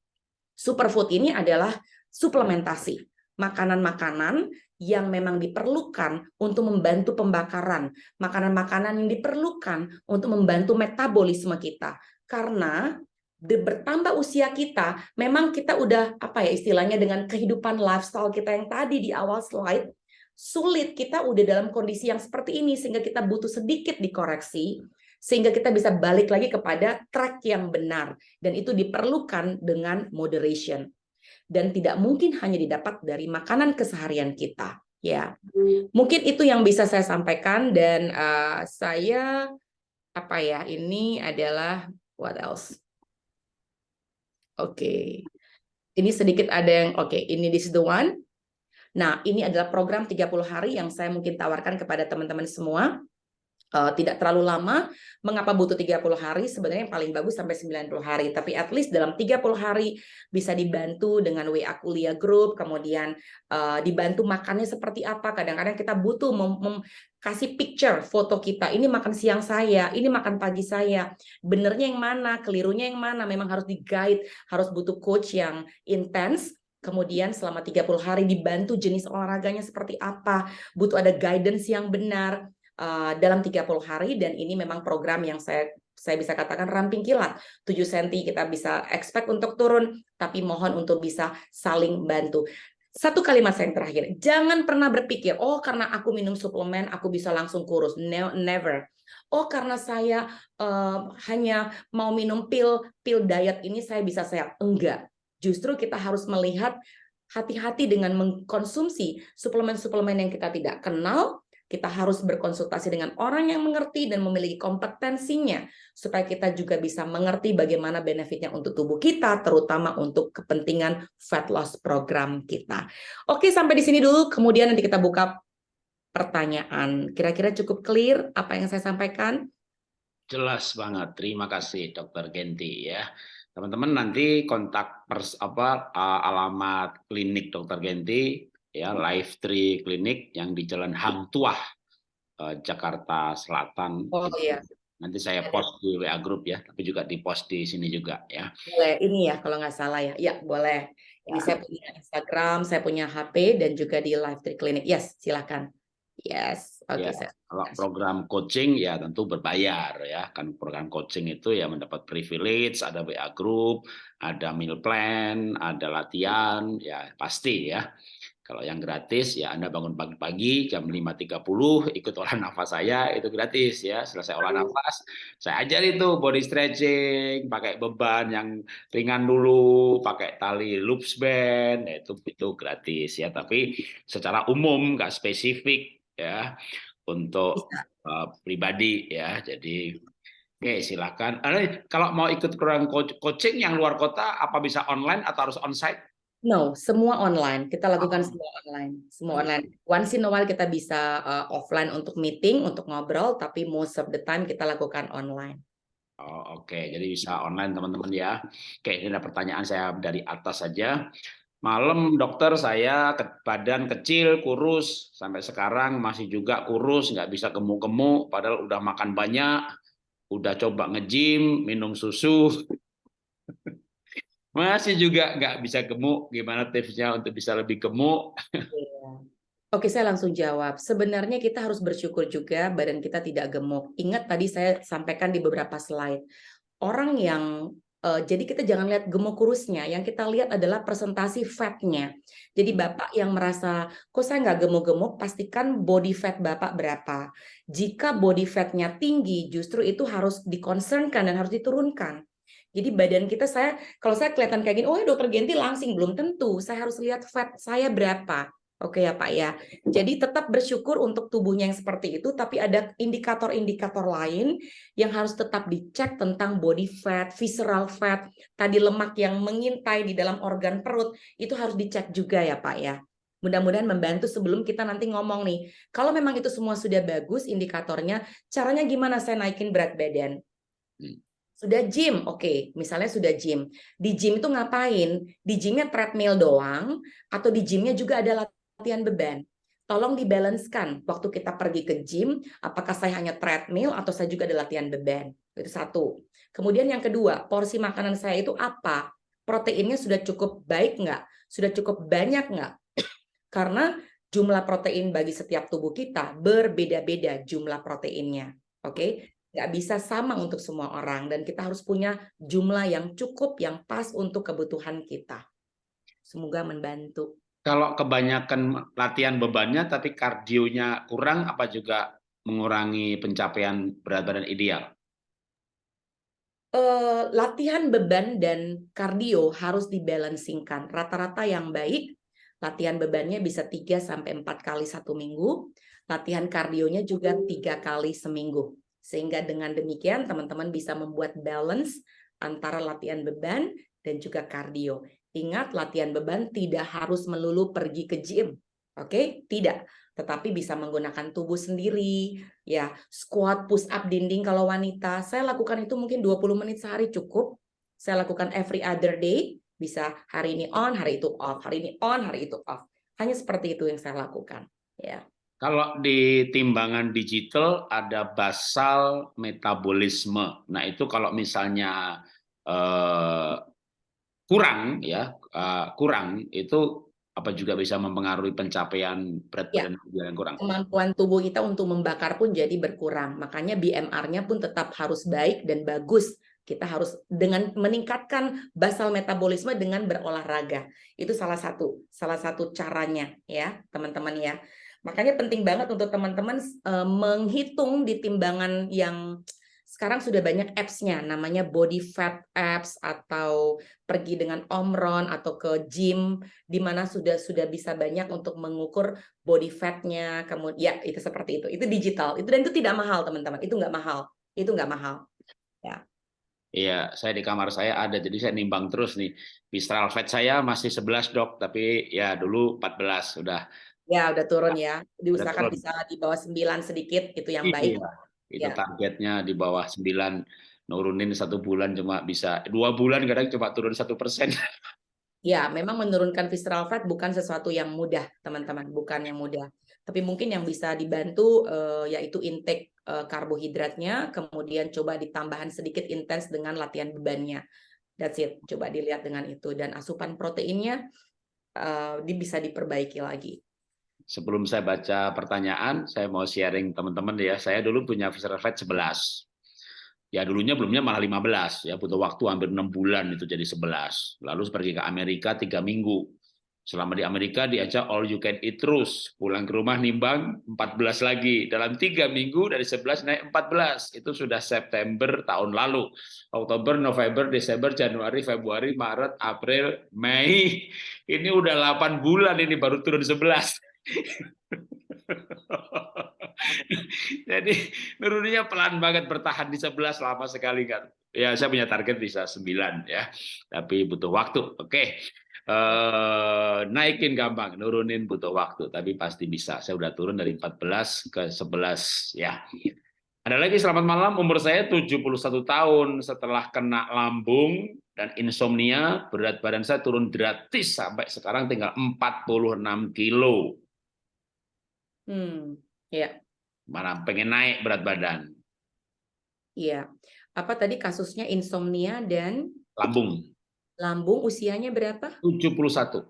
Superfood ini adalah suplementasi. Makanan-makanan yang memang diperlukan untuk membantu pembakaran. Makanan-makanan yang diperlukan untuk membantu metabolisme kita. Karena bertambah usia kita, memang kita udah apa ya istilahnya dengan kehidupan lifestyle kita yang tadi di awal slide, sulit, kita udah dalam kondisi yang seperti ini sehingga kita butuh sedikit dikoreksi sehingga kita bisa balik lagi kepada track yang benar, dan itu diperlukan dengan moderation dan tidak mungkin hanya didapat dari makanan keseharian kita ya. Mungkin itu yang bisa saya sampaikan, dan saya apa ya, ini adalah what else. Oke. Ini sedikit ada yang ini this is the one. Nah, ini adalah program 30 hari yang saya mungkin tawarkan kepada teman-teman semua. Tidak terlalu lama. Mengapa butuh 30 hari? Sebenarnya yang paling bagus sampai 90 hari. Tapi at least dalam 30 hari bisa dibantu dengan WA kuliah group, kemudian dibantu makannya seperti apa. Kadang-kadang kita butuh kasih picture, foto kita. Ini makan siang saya, ini makan pagi saya. Benernya yang mana, kelirunya yang mana. Memang harus di-guide, harus butuh coach yang intens. Kemudian selama 30 hari dibantu jenis olahraganya seperti apa. Butuh ada guidance yang benar. Dalam 30 hari, dan ini memang program yang saya bisa katakan ramping kilat. 7 cm kita bisa expect untuk turun, tapi mohon untuk bisa saling bantu. Satu kalimat saya yang terakhir, jangan pernah berpikir, oh karena aku minum suplemen aku bisa langsung kurus. No, never. Oh karena saya hanya mau minum pil diet ini saya bisa sehat. Enggak. Justru kita harus melihat, hati-hati dengan mengkonsumsi suplemen-suplemen yang kita tidak kenal. Kita harus berkonsultasi dengan orang yang mengerti dan memiliki kompetensinya supaya kita juga bisa mengerti bagaimana benefitnya untuk tubuh kita, terutama untuk kepentingan fat loss program kita. Oke, sampai di sini dulu. Kemudian nanti kita buka pertanyaan. Kira-kira cukup clear apa yang saya sampaikan? Jelas banget. Terima kasih Dr. Genti ya. Teman-teman nanti kontak alamat klinik Dr. Genti ya, Life Tree Clinic yang di Jalan Hang Tuah, Jakarta Selatan. Oh iya. Nanti saya post di WA Group ya, tapi juga di post di sini juga ya. Boleh, ini ya kalau nggak salah ya. Ya, boleh. Ini saya punya Instagram, saya punya HP, dan juga di Life Tree Clinic. Yes, silakan. Yes, oke. Ya, kalau program coaching ya tentu berbayar ya. Kan program coaching itu ya mendapat privilege, ada WA Group, ada meal plan, ada latihan, ya pasti ya. Kalau yang gratis ya Anda bangun pagi-pagi jam 5.30 ikut olah nafas saya, itu gratis ya. Selesai olah nafas saya ajar itu body stretching, pakai beban yang ringan dulu, pakai tali loops band, itu gratis ya. Tapi secara umum nggak spesifik ya untuk pribadi ya. Jadi oke, silakan. Kalau mau ikut program coaching yang luar kota, apa bisa online atau harus onsite? No, semua online. Kita lakukan semua online. Semua online. Once in a while kita bisa offline untuk meeting, untuk ngobrol, tapi most of the time kita lakukan online. Oh, oke. Jadi bisa online teman-teman ya. Oke, ini ada pertanyaan saya dari atas saja. Malam dokter, saya badan kecil, kurus, sampai sekarang masih juga kurus, nggak bisa gemuk-gemuk, padahal udah makan banyak, udah coba nge-gym, minum susu. Masih juga nggak bisa gemuk. Gimana tipsnya untuk bisa lebih gemuk? Iya. Oke, saya langsung jawab. Sebenarnya kita harus bersyukur juga badan kita tidak gemuk. Ingat tadi saya sampaikan di beberapa slide. Orang yang jadi kita jangan lihat gemuk kurusnya, yang kita lihat adalah presentasi fatnya. Jadi Bapak yang merasa, kok saya nggak gemuk-gemuk, pastikan body fat Bapak berapa. Jika body fatnya tinggi, justru itu harus diconcernkan dan harus diturunkan. Jadi badan kita, kalau saya kelihatan kayak gini, oh ya dokter Genti langsing, belum tentu. Saya harus lihat fat saya berapa. Oke ya Pak ya. Jadi tetap bersyukur untuk tubuhnya yang seperti itu, tapi ada indikator-indikator lain yang harus tetap dicek tentang body fat, visceral fat, tadi lemak yang mengintai di dalam organ perut, itu harus dicek juga ya Pak ya. Mudah-mudahan membantu sebelum kita nanti ngomong nih. Kalau memang itu semua sudah bagus indikatornya, caranya gimana saya naikin berat badan? Sudah gym, oke. Misalnya sudah gym. Di gym itu ngapain? Di gymnya treadmill doang, atau di gymnya juga ada latihan beban. Tolong dibalancekan waktu kita pergi ke gym, apakah saya hanya treadmill atau saya juga ada latihan beban. Itu satu. Kemudian yang kedua, porsi makanan saya itu apa? Proteinnya sudah cukup baik nggak? Sudah cukup banyak nggak? Karena jumlah protein bagi setiap tubuh kita berbeda-beda jumlah proteinnya. Oke? Nggak bisa sama untuk semua orang, dan kita harus punya jumlah yang cukup, yang pas untuk kebutuhan kita. Semoga membantu. Kalau kebanyakan latihan bebannya tapi kardionya kurang, apa juga mengurangi pencapaian berat badan ideal? Latihan beban dan kardio harus dibalancingkan. Rata-rata yang baik, latihan bebannya bisa 3-4 kali satu minggu, latihan kardionya juga 3 kali seminggu. Sehingga dengan demikian teman-teman bisa membuat balance antara latihan beban dan juga kardio. Ingat, latihan beban tidak harus melulu pergi ke gym. Oke? Tidak. Tetapi bisa menggunakan tubuh sendiri, ya, squat, push up dinding kalau wanita. Saya lakukan itu mungkin 20 menit sehari cukup. Saya lakukan every other day, bisa hari ini on, hari itu off, hari ini on, hari itu off. Hanya seperti itu yang saya lakukan, ya. Kalau di timbangan digital ada basal metabolisme. Nah, itu kalau misalnya kurang kurang itu apa juga bisa mempengaruhi pencapaian berat Ya, badan yang kurang. kemampuan tubuh kita untuk membakar pun jadi berkurang. Makanya BMR-nya pun tetap harus baik dan bagus. Kita harus dengan meningkatkan basal metabolisme dengan berolahraga. Itu salah satu caranya ya, teman-teman ya. Makanya penting banget untuk teman-teman menghitung di timbangan yang sekarang sudah banyak apps-nya, namanya body fat apps, atau pergi dengan Omron atau ke gym, di mana sudah bisa banyak untuk mengukur body fat-nya. Kemudian ya itu seperti itu digital, dan itu tidak mahal teman-teman, itu nggak mahal ya. Iya, saya di kamar saya ada, jadi saya nimbang terus nih. Visceral fat saya masih 11 dok, tapi ya dulu 14 sudah. Ya udah turun ya, Udah diusahakan turun. bisa di bawah 9 sedikit, itu yang baik Iya, itu ya. targetnya di bawah 9, nurunin 1 bulan cuma bisa 2 bulan, kadang cuma turun 1%. Ya, memang menurunkan visceral fat bukan sesuatu yang mudah, teman-teman, bukan yang mudah. Tapi mungkin yang bisa dibantu yaitu intake karbohidratnya, kemudian coba ditambahan sedikit intens dengan latihan bebannya. That's it. Coba dilihat dengan itu, dan asupan proteinnya bisa diperbaiki lagi. Sebelum saya baca pertanyaan, saya mau sharing teman-teman ya. Saya dulu punya visceral fat 11. Ya dulunya belumnya malah 15, ya butuh waktu hampir 6 bulan itu jadi 11. Lalu pergi ke Amerika 3 minggu. Selama di Amerika diajak all you can eat terus. Pulang ke rumah nimbang 14 lagi. Dalam 3 minggu dari 11 naik 14. Itu sudah September tahun lalu. Oktober, November, Desember, Januari, Februari, Maret, April, Mei. Ini udah 8 bulan ini baru turun 11. Jadi turunnya pelan banget, bertahan di 11 lama sekali kan. Ya saya punya target bisa 9 ya, tapi butuh waktu. Oke. Naikin gampang, nurunin butuh waktu, tapi pasti bisa. Saya udah turun dari 14 ke 11 ya. Ada lagi, selamat malam, umur saya 71 tahun. Setelah kena lambung dan insomnia, berat badan saya turun gratis sampai sekarang tinggal 46 kilo. Ya. Mana pengen naik berat badan. Iya. Apa tadi kasusnya insomnia dan lambung. Lambung usianya berapa? 71.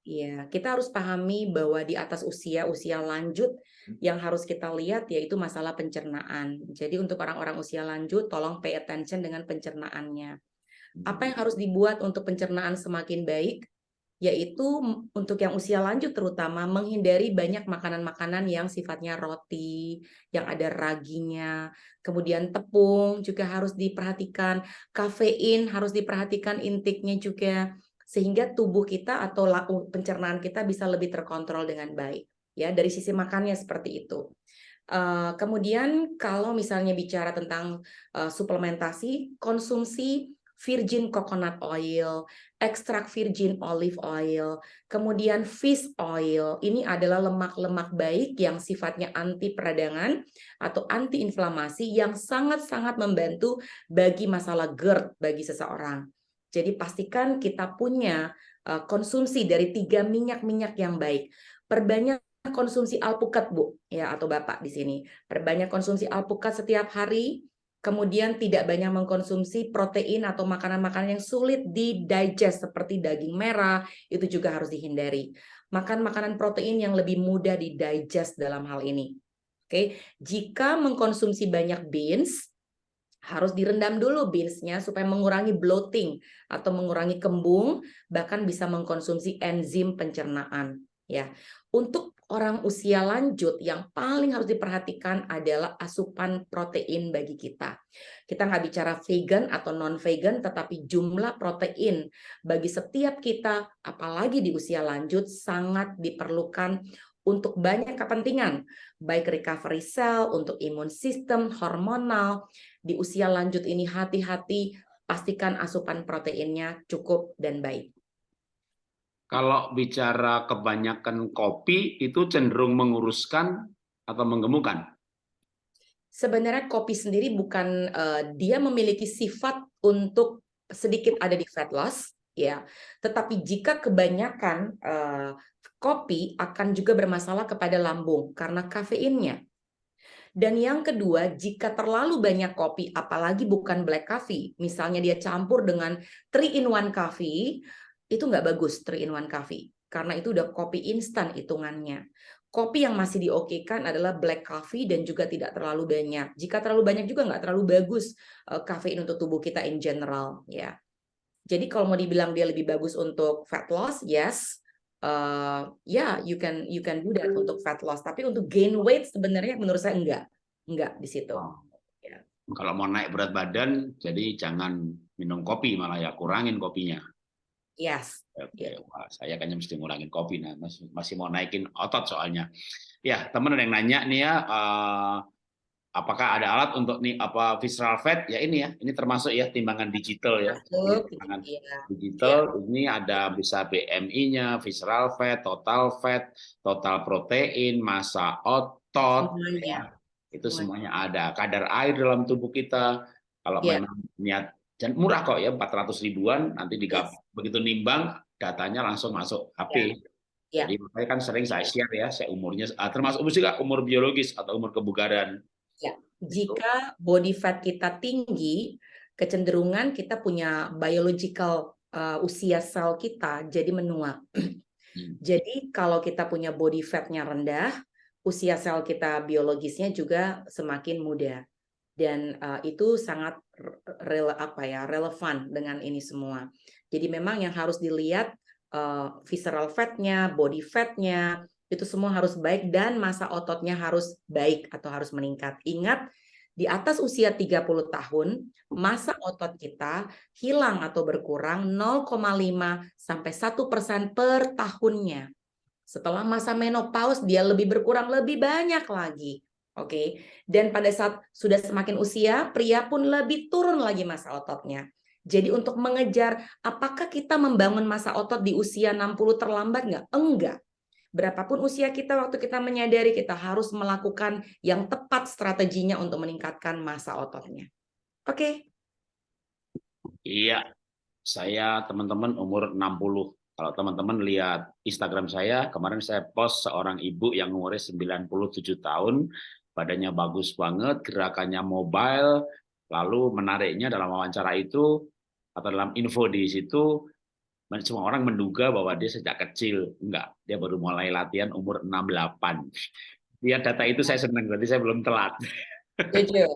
Iya, kita harus pahami bahwa di atas usia lanjut yang harus kita lihat yaitu masalah pencernaan. Jadi untuk orang-orang usia lanjut, tolong pay attention dengan pencernaannya. Apa yang harus dibuat untuk pencernaan semakin baik? Yaitu untuk yang usia lanjut terutama menghindari banyak makanan-makanan yang sifatnya roti, yang ada raginya, kemudian tepung juga harus diperhatikan, kafein harus diperhatikan intiknya juga, sehingga tubuh kita atau pencernaan kita bisa lebih terkontrol dengan baik. Ya, dari sisi makannya seperti itu. Kemudian kalau misalnya bicara tentang suplementasi, konsumsi virgin coconut oil, ekstrak virgin olive oil, kemudian fish oil. Ini adalah lemak-lemak baik yang sifatnya anti peradangan atau anti inflamasi yang sangat-sangat membantu bagi masalah GERD bagi seseorang. Jadi pastikan kita punya konsumsi dari 3 minyak-minyak yang baik. Perbanyak konsumsi alpukat, Bu, ya, atau Bapak di sini. Perbanyak konsumsi alpukat setiap hari. Kemudian tidak banyak mengkonsumsi protein atau makanan-makanan yang sulit di-digest seperti daging merah, itu juga harus dihindari. Makan makanan protein yang lebih mudah di-digest dalam hal ini. Oke, jika mengkonsumsi banyak beans, harus direndam dulu beansnya supaya mengurangi bloating atau mengurangi kembung, bahkan bisa mengkonsumsi enzim pencernaan. Ya, untuk orang usia lanjut yang paling harus diperhatikan adalah asupan protein bagi kita. Kita nggak bicara vegan atau non-vegan, tetapi jumlah protein bagi setiap kita, apalagi di usia lanjut, sangat diperlukan untuk banyak kepentingan, baik recovery cell, untuk imun sistem, hormonal. Di usia lanjut ini hati-hati, pastikan asupan proteinnya cukup dan baik. Kalau bicara kebanyakan kopi itu cenderung menguruskan atau menggemukkan? Sebenarnya kopi sendiri bukan dia memiliki sifat untuk sedikit ada di fat loss, ya. Tetapi jika kebanyakan kopi akan juga bermasalah kepada lambung karena kafeinnya. Dan yang kedua, jika terlalu banyak kopi, apalagi bukan black coffee, misalnya dia campur dengan 3-in-1 coffee, itu nggak bagus 3-in-1 coffee, karena itu udah kopi instan hitungannya. Kopi yang masih diokekan adalah black coffee dan juga tidak terlalu banyak. Jika terlalu banyak juga nggak terlalu bagus kafein untuk tubuh kita in general, ya. Jadi kalau mau dibilang dia lebih bagus untuk fat loss, yes. Yeah, you can do that untuk fat loss. Tapi untuk gain weight sebenarnya menurut saya enggak di situ. Ya. Kalau mau naik berat badan, jadi jangan minum kopi, malah ya kurangin kopinya. Yes. Oke, wah, saya kayaknya mesti ngurangin kopi, nah masih mau naikin otot soalnya. Ya, teman ada yang nanya nih ya, apakah ada alat untuk nih apa visceral fat? Ya ini ya, ini termasuk ya timbangan digital ya. Timbangan digital ini ada bisa BMI-nya, visceral fat, total protein, massa otot, ya. Itu semuanya ada. Kadar air dalam tubuh kita, kalau memang niat, dan murah kok ya, 400 ribuan, nanti begitu nimbang, datanya langsung masuk HP. Jadi makanya kan sering saya share ya, saya umurnya, termasuk juga umur biologis atau umur kebugaran. Ya, jika body fat kita tinggi, kecenderungan kita punya biological usia sel kita jadi menua. Jadi kalau kita punya body fatnya rendah, usia sel kita biologisnya juga semakin muda. Dan itu sangat relevan dengan ini semua. Jadi memang yang harus dilihat visceral fatnya, body fatnya, itu semua harus baik dan massa ototnya harus baik atau harus meningkat. Ingat, di atas usia 30 tahun, massa otot kita hilang atau berkurang 0,5 sampai 1% per tahunnya. Setelah masa menopause, dia lebih berkurang lebih banyak lagi. Oke, dan pada saat sudah semakin usia, pria pun lebih turun lagi massa ototnya. Jadi untuk mengejar apakah kita membangun massa otot di usia 60 terlambat nggak? Enggak. Berapapun usia kita, waktu kita menyadari kita harus melakukan yang tepat strateginya untuk meningkatkan massa ototnya. Oke. Iya, saya teman-teman umur 60. Kalau teman-teman lihat Instagram saya, kemarin saya post seorang ibu yang umurnya 97 tahun, badannya bagus banget, gerakannya mobile, lalu menariknya dalam wawancara itu, atau dalam info di situ semua orang menduga bahwa dia sejak kecil. Enggak, dia baru mulai latihan umur 6-8. Lihat data itu saya senang, berarti saya belum telat. Jujur.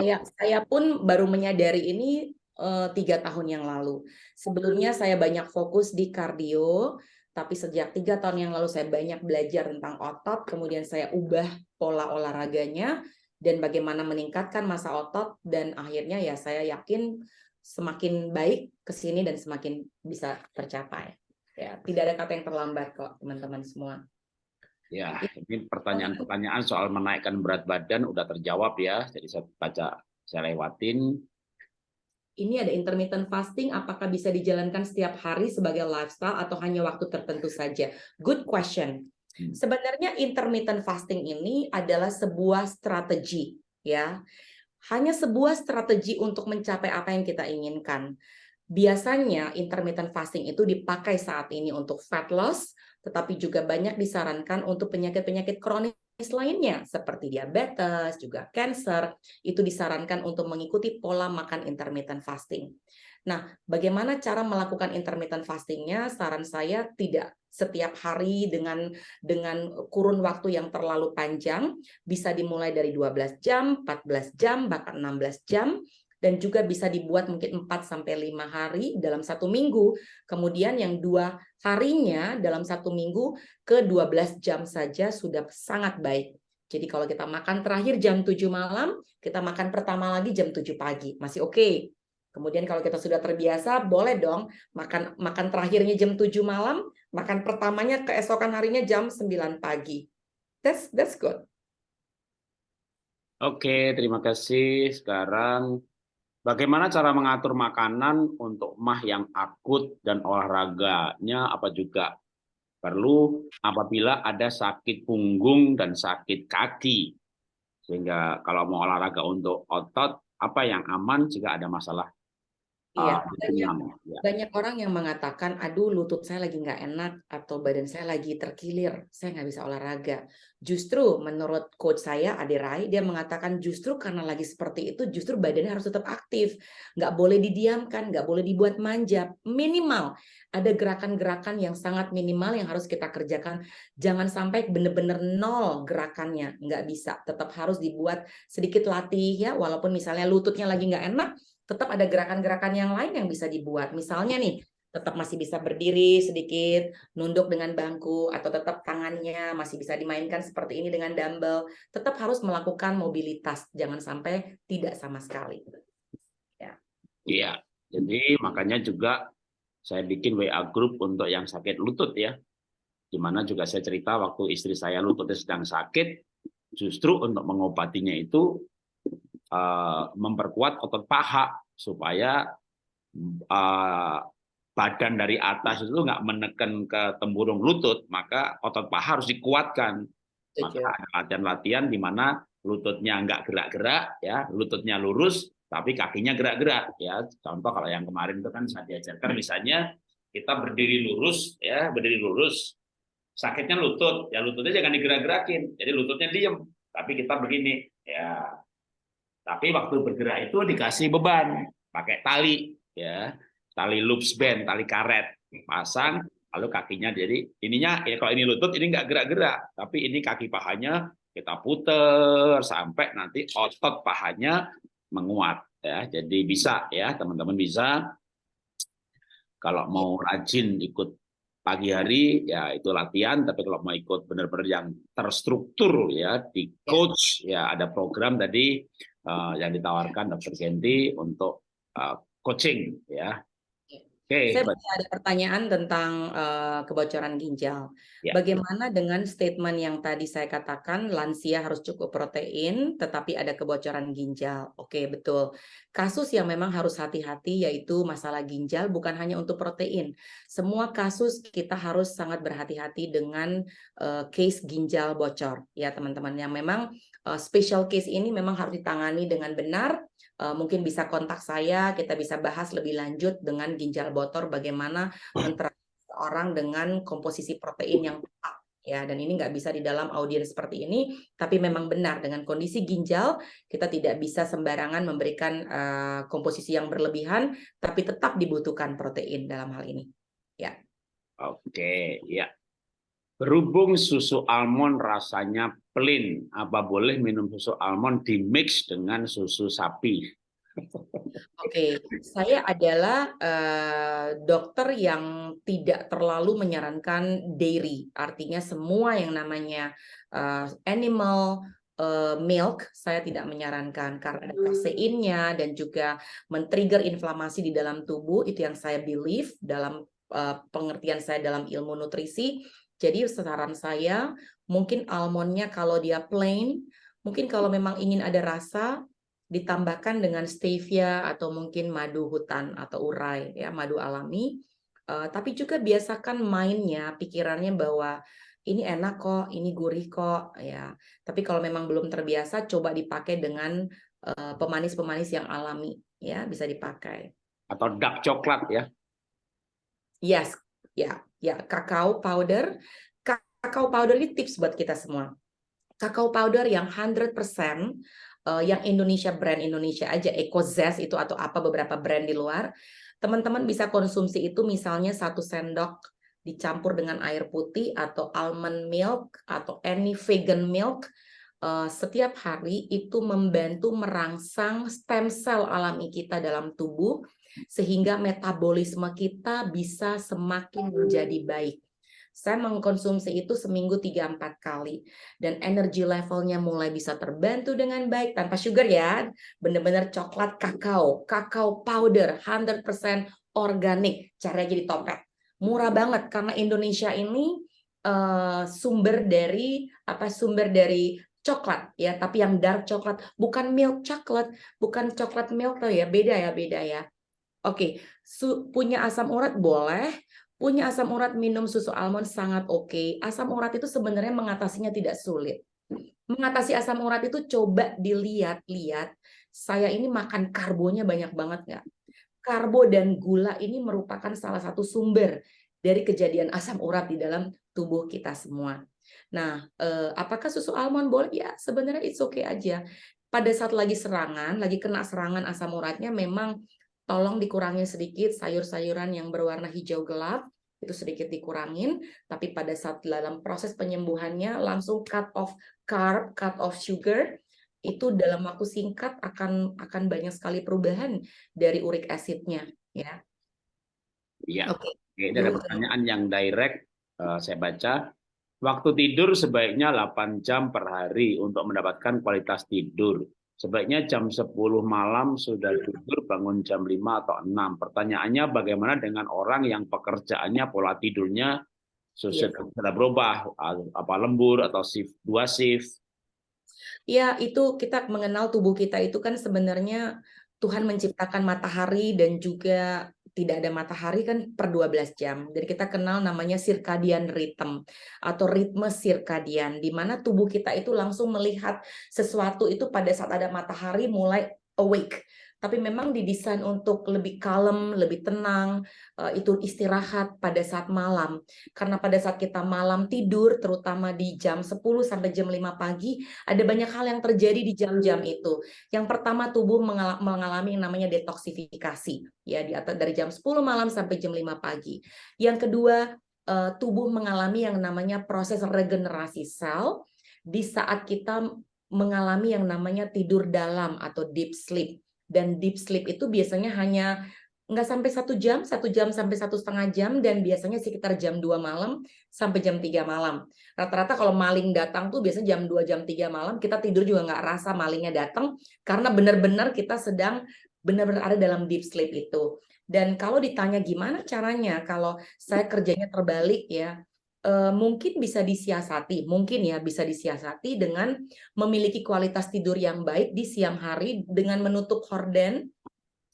Ya, saya pun baru menyadari ini 3 tahun yang lalu. Sebelumnya saya banyak fokus di kardio, tapi sejak 3 tahun yang lalu saya banyak belajar tentang otot, kemudian saya ubah pola olahraganya dan bagaimana meningkatkan massa otot, dan akhirnya ya saya yakin semakin baik ke sini dan semakin bisa tercapai. Ya, tidak ada kata yang terlambat kok, teman-teman semua. Ya, ini pertanyaan-pertanyaan soal menaikkan berat badan udah terjawab ya. Jadi saya lewatin. Ini ada intermittent fasting, apakah bisa dijalankan setiap hari sebagai lifestyle atau hanya waktu tertentu saja? Good question. Sebenarnya intermittent fasting ini adalah sebuah strategi, ya. Hanya sebuah strategi untuk mencapai apa yang kita inginkan. Biasanya intermittent fasting itu dipakai saat ini untuk fat loss, tetapi juga banyak disarankan untuk penyakit-penyakit kronis lainnya seperti diabetes, juga cancer. Itu disarankan untuk mengikuti pola makan intermittent fasting. Nah, bagaimana cara melakukan intermittent fastingnya? Saran saya tidak setiap hari dengan kurun waktu yang terlalu panjang, bisa dimulai dari 12 jam, 14 jam, bahkan 16 jam, dan juga bisa dibuat mungkin 4-5 hari dalam 1 minggu. Kemudian yang 2 harinya dalam 1 minggu ke 12 jam saja sudah sangat baik. Jadi kalau kita makan terakhir jam 7 malam, kita makan pertama lagi jam 7 pagi, masih oke. Kemudian kalau kita sudah terbiasa, boleh dong makan terakhirnya jam 7 malam, makan pertamanya keesokan harinya jam 9 pagi. That's good. Oke, terima kasih. Sekarang bagaimana cara mengatur makanan untuk mah yang akut dan olahraganya apa juga perlu apabila ada sakit punggung dan sakit kaki. Sehingga kalau mau olahraga untuk otot, apa yang aman jika ada masalah? Iya, Ya. banyak orang yang mengatakan, aduh lutut saya lagi nggak enak, atau badan saya lagi terkilir, saya nggak bisa olahraga. Justru menurut coach saya, Ade Rai, dia mengatakan justru karena lagi seperti itu, justru badannya harus tetap aktif. Nggak boleh didiamkan, nggak boleh dibuat manja. Minimal, ada gerakan-gerakan yang sangat minimal yang harus kita kerjakan. Jangan sampai benar-benar nol gerakannya, nggak bisa. Tetap harus dibuat sedikit latih ya, walaupun misalnya lututnya lagi nggak enak, tetap ada gerakan-gerakan yang lain yang bisa dibuat. Misalnya nih, tetap masih bisa berdiri sedikit, nunduk dengan bangku, atau tetap tangannya masih bisa dimainkan seperti ini dengan dumbbell. Tetap harus melakukan mobilitas, jangan sampai tidak sama sekali. Iya, jadi makanya juga saya bikin WA group untuk yang sakit lutut ya. Di mana juga saya cerita waktu istri saya lututnya sedang sakit, justru untuk mengobatinya itu memperkuat otot paha supaya badan dari atas itu nggak menekan ke tempurung lutut, maka otot paha harus dikuatkan. Maka ada latihan-latihan di mana lututnya nggak gerak-gerak, ya, lututnya lurus, tapi kakinya gerak-gerak. Ya, contoh kalau yang kemarin itu kan saya diajarkan, misalnya kita berdiri lurus, ya, berdiri lurus, sakitnya lutut, ya lututnya jangan digerak-gerakin, jadi lututnya diem, tapi kita begini, ya. Tapi waktu bergerak itu dikasih beban, pakai tali, ya, tali loops band, tali karet, pasang, lalu kakinya jadi ininya, ya kalau ini lutut ini nggak gerak-gerak, tapi ini kaki pahanya kita puter sampai nanti otot pahanya menguat, ya. Jadi bisa, ya teman-teman bisa. Kalau mau rajin ikut pagi hari ya itu latihan, tapi kalau mau ikut benar-benar yang terstruktur ya di coach ya ada program tadi yang ditawarkan Dr. Genti untuk coaching ya. Oke. Saya masih ada pertanyaan tentang kebocoran ginjal. Ya. Bagaimana dengan statement yang tadi saya katakan, lansia harus cukup protein, tetapi ada kebocoran ginjal. Oke, betul. Kasus yang memang harus hati-hati yaitu masalah ginjal, bukan hanya untuk protein. Semua kasus kita harus sangat berhati-hati dengan case ginjal bocor, ya teman-teman. Yang memang special case ini memang harus ditangani dengan benar. Mungkin bisa kontak saya, kita bisa bahas lebih lanjut dengan ginjal bocor, bagaimana menterapi orang dengan komposisi protein yang tepat. ya, dan ini nggak bisa di dalam audiens seperti ini, tapi memang benar dengan kondisi ginjal kita tidak bisa sembarangan memberikan komposisi yang berlebihan, tapi tetap dibutuhkan protein dalam hal ini. Ya. Oke, ya. Berhubung susu almond rasanya plain, apa boleh minum susu almond di mix dengan susu sapi? Oke, saya adalah dokter yang tidak terlalu menyarankan dairy, artinya semua yang namanya animal milk saya tidak menyarankan karena ada kaseinnya dan juga men-trigger inflamasi di dalam tubuh, itu yang saya believe dalam pengertian saya dalam ilmu nutrisi. Jadi saran saya mungkin almondnya kalau dia plain, mungkin kalau memang ingin ada rasa ditambahkan dengan stevia atau mungkin madu hutan atau urai, ya, madu alami. Tapi juga biasakan mainnya, pikirannya bahwa ini enak kok, ini gurih kok, ya. Tapi kalau memang belum terbiasa, coba dipakai dengan pemanis-pemanis yang alami, ya, bisa dipakai. Atau dark coklat ya? Yes, ya, kakao powder. Kakao powder ini tips buat kita semua. Kakao powder yang 100% yang Indonesia, brand Indonesia aja, EcoZest itu atau apa beberapa brand di luar, teman-teman bisa konsumsi itu misalnya 1 sendok dicampur dengan air putih atau almond milk atau any vegan milk setiap hari, itu membantu merangsang stem cell alami kita dalam tubuh sehingga metabolisme kita bisa semakin menjadi baik. Saya mengkonsumsi itu seminggu 3-4 kali. Dan energi levelnya mulai bisa terbantu dengan baik. Tanpa sugar ya. Benar-benar coklat kakao. Kakao powder 100% organik. Caranya jadi topet. Murah banget. Karena Indonesia ini sumber dari coklat ya. Tapi yang dark coklat. Bukan milk coklat. Bukan coklat milk tuh ya. Beda ya. Oke. Punya asam urat boleh. Punya asam urat minum susu almond sangat oke. Asam urat itu sebenarnya mengatasinya tidak sulit. Mengatasi asam urat itu coba dilihat-lihat. Saya ini makan karbonya banyak banget nggak? Karbo dan gula ini merupakan salah satu sumber dari kejadian asam urat di dalam tubuh kita semua. Nah, apakah susu almond boleh? Ya, sebenarnya it's okay aja. Pada saat lagi kena serangan asam uratnya, memang tolong dikurangin sedikit sayur-sayuran yang berwarna hijau gelap, itu sedikit dikurangin, tapi pada saat dalam proses penyembuhannya langsung cut off carb, cut off sugar, itu dalam waktu singkat akan banyak sekali perubahan dari uric acid-nya, ya. Iya. Oke. Oke, ada pertanyaan yang direct, saya baca. Waktu tidur sebaiknya 8 jam per hari untuk mendapatkan kualitas tidur. Sebaiknya jam 10 malam sudah tidur, bangun jam 5 atau 6. Pertanyaannya bagaimana dengan orang yang pekerjaannya pola tidurnya sudah berubah, apa lembur atau shift 2 shift? Ya, itu kita mengenal tubuh kita itu kan sebenarnya Tuhan menciptakan matahari dan juga tidak ada matahari kan per 12 jam. Jadi kita kenal namanya circadian rhythm atau ritme sirkadian, di mana tubuh kita itu langsung melihat sesuatu itu pada saat ada matahari mulai awake. Tapi memang didesain untuk lebih kalem, lebih tenang, itu istirahat pada saat malam. Karena pada saat kita malam tidur, terutama di jam 10 sampai jam 5 pagi, ada banyak hal yang terjadi di jam-jam itu. Yang pertama, tubuh mengalami yang namanya detoksifikasi, ya, dari jam 10 malam sampai jam 5 pagi. Yang kedua, tubuh mengalami yang namanya proses regenerasi sel di saat kita mengalami yang namanya tidur dalam atau deep sleep. Dan deep sleep itu biasanya hanya nggak sampai 1 jam, 1 jam sampai 1,5 jam, dan biasanya sekitar jam 2 malam sampai jam 3 malam. Rata-rata kalau maling datang tuh biasanya jam 2, jam 3 malam, kita tidur juga nggak rasa malingnya datang, karena benar-benar kita sedang benar-benar ada dalam deep sleep itu. Dan kalau ditanya gimana caranya, kalau saya kerjanya terbalik ya, mungkin bisa disiasati, dengan memiliki kualitas tidur yang baik di siang hari dengan menutup horden,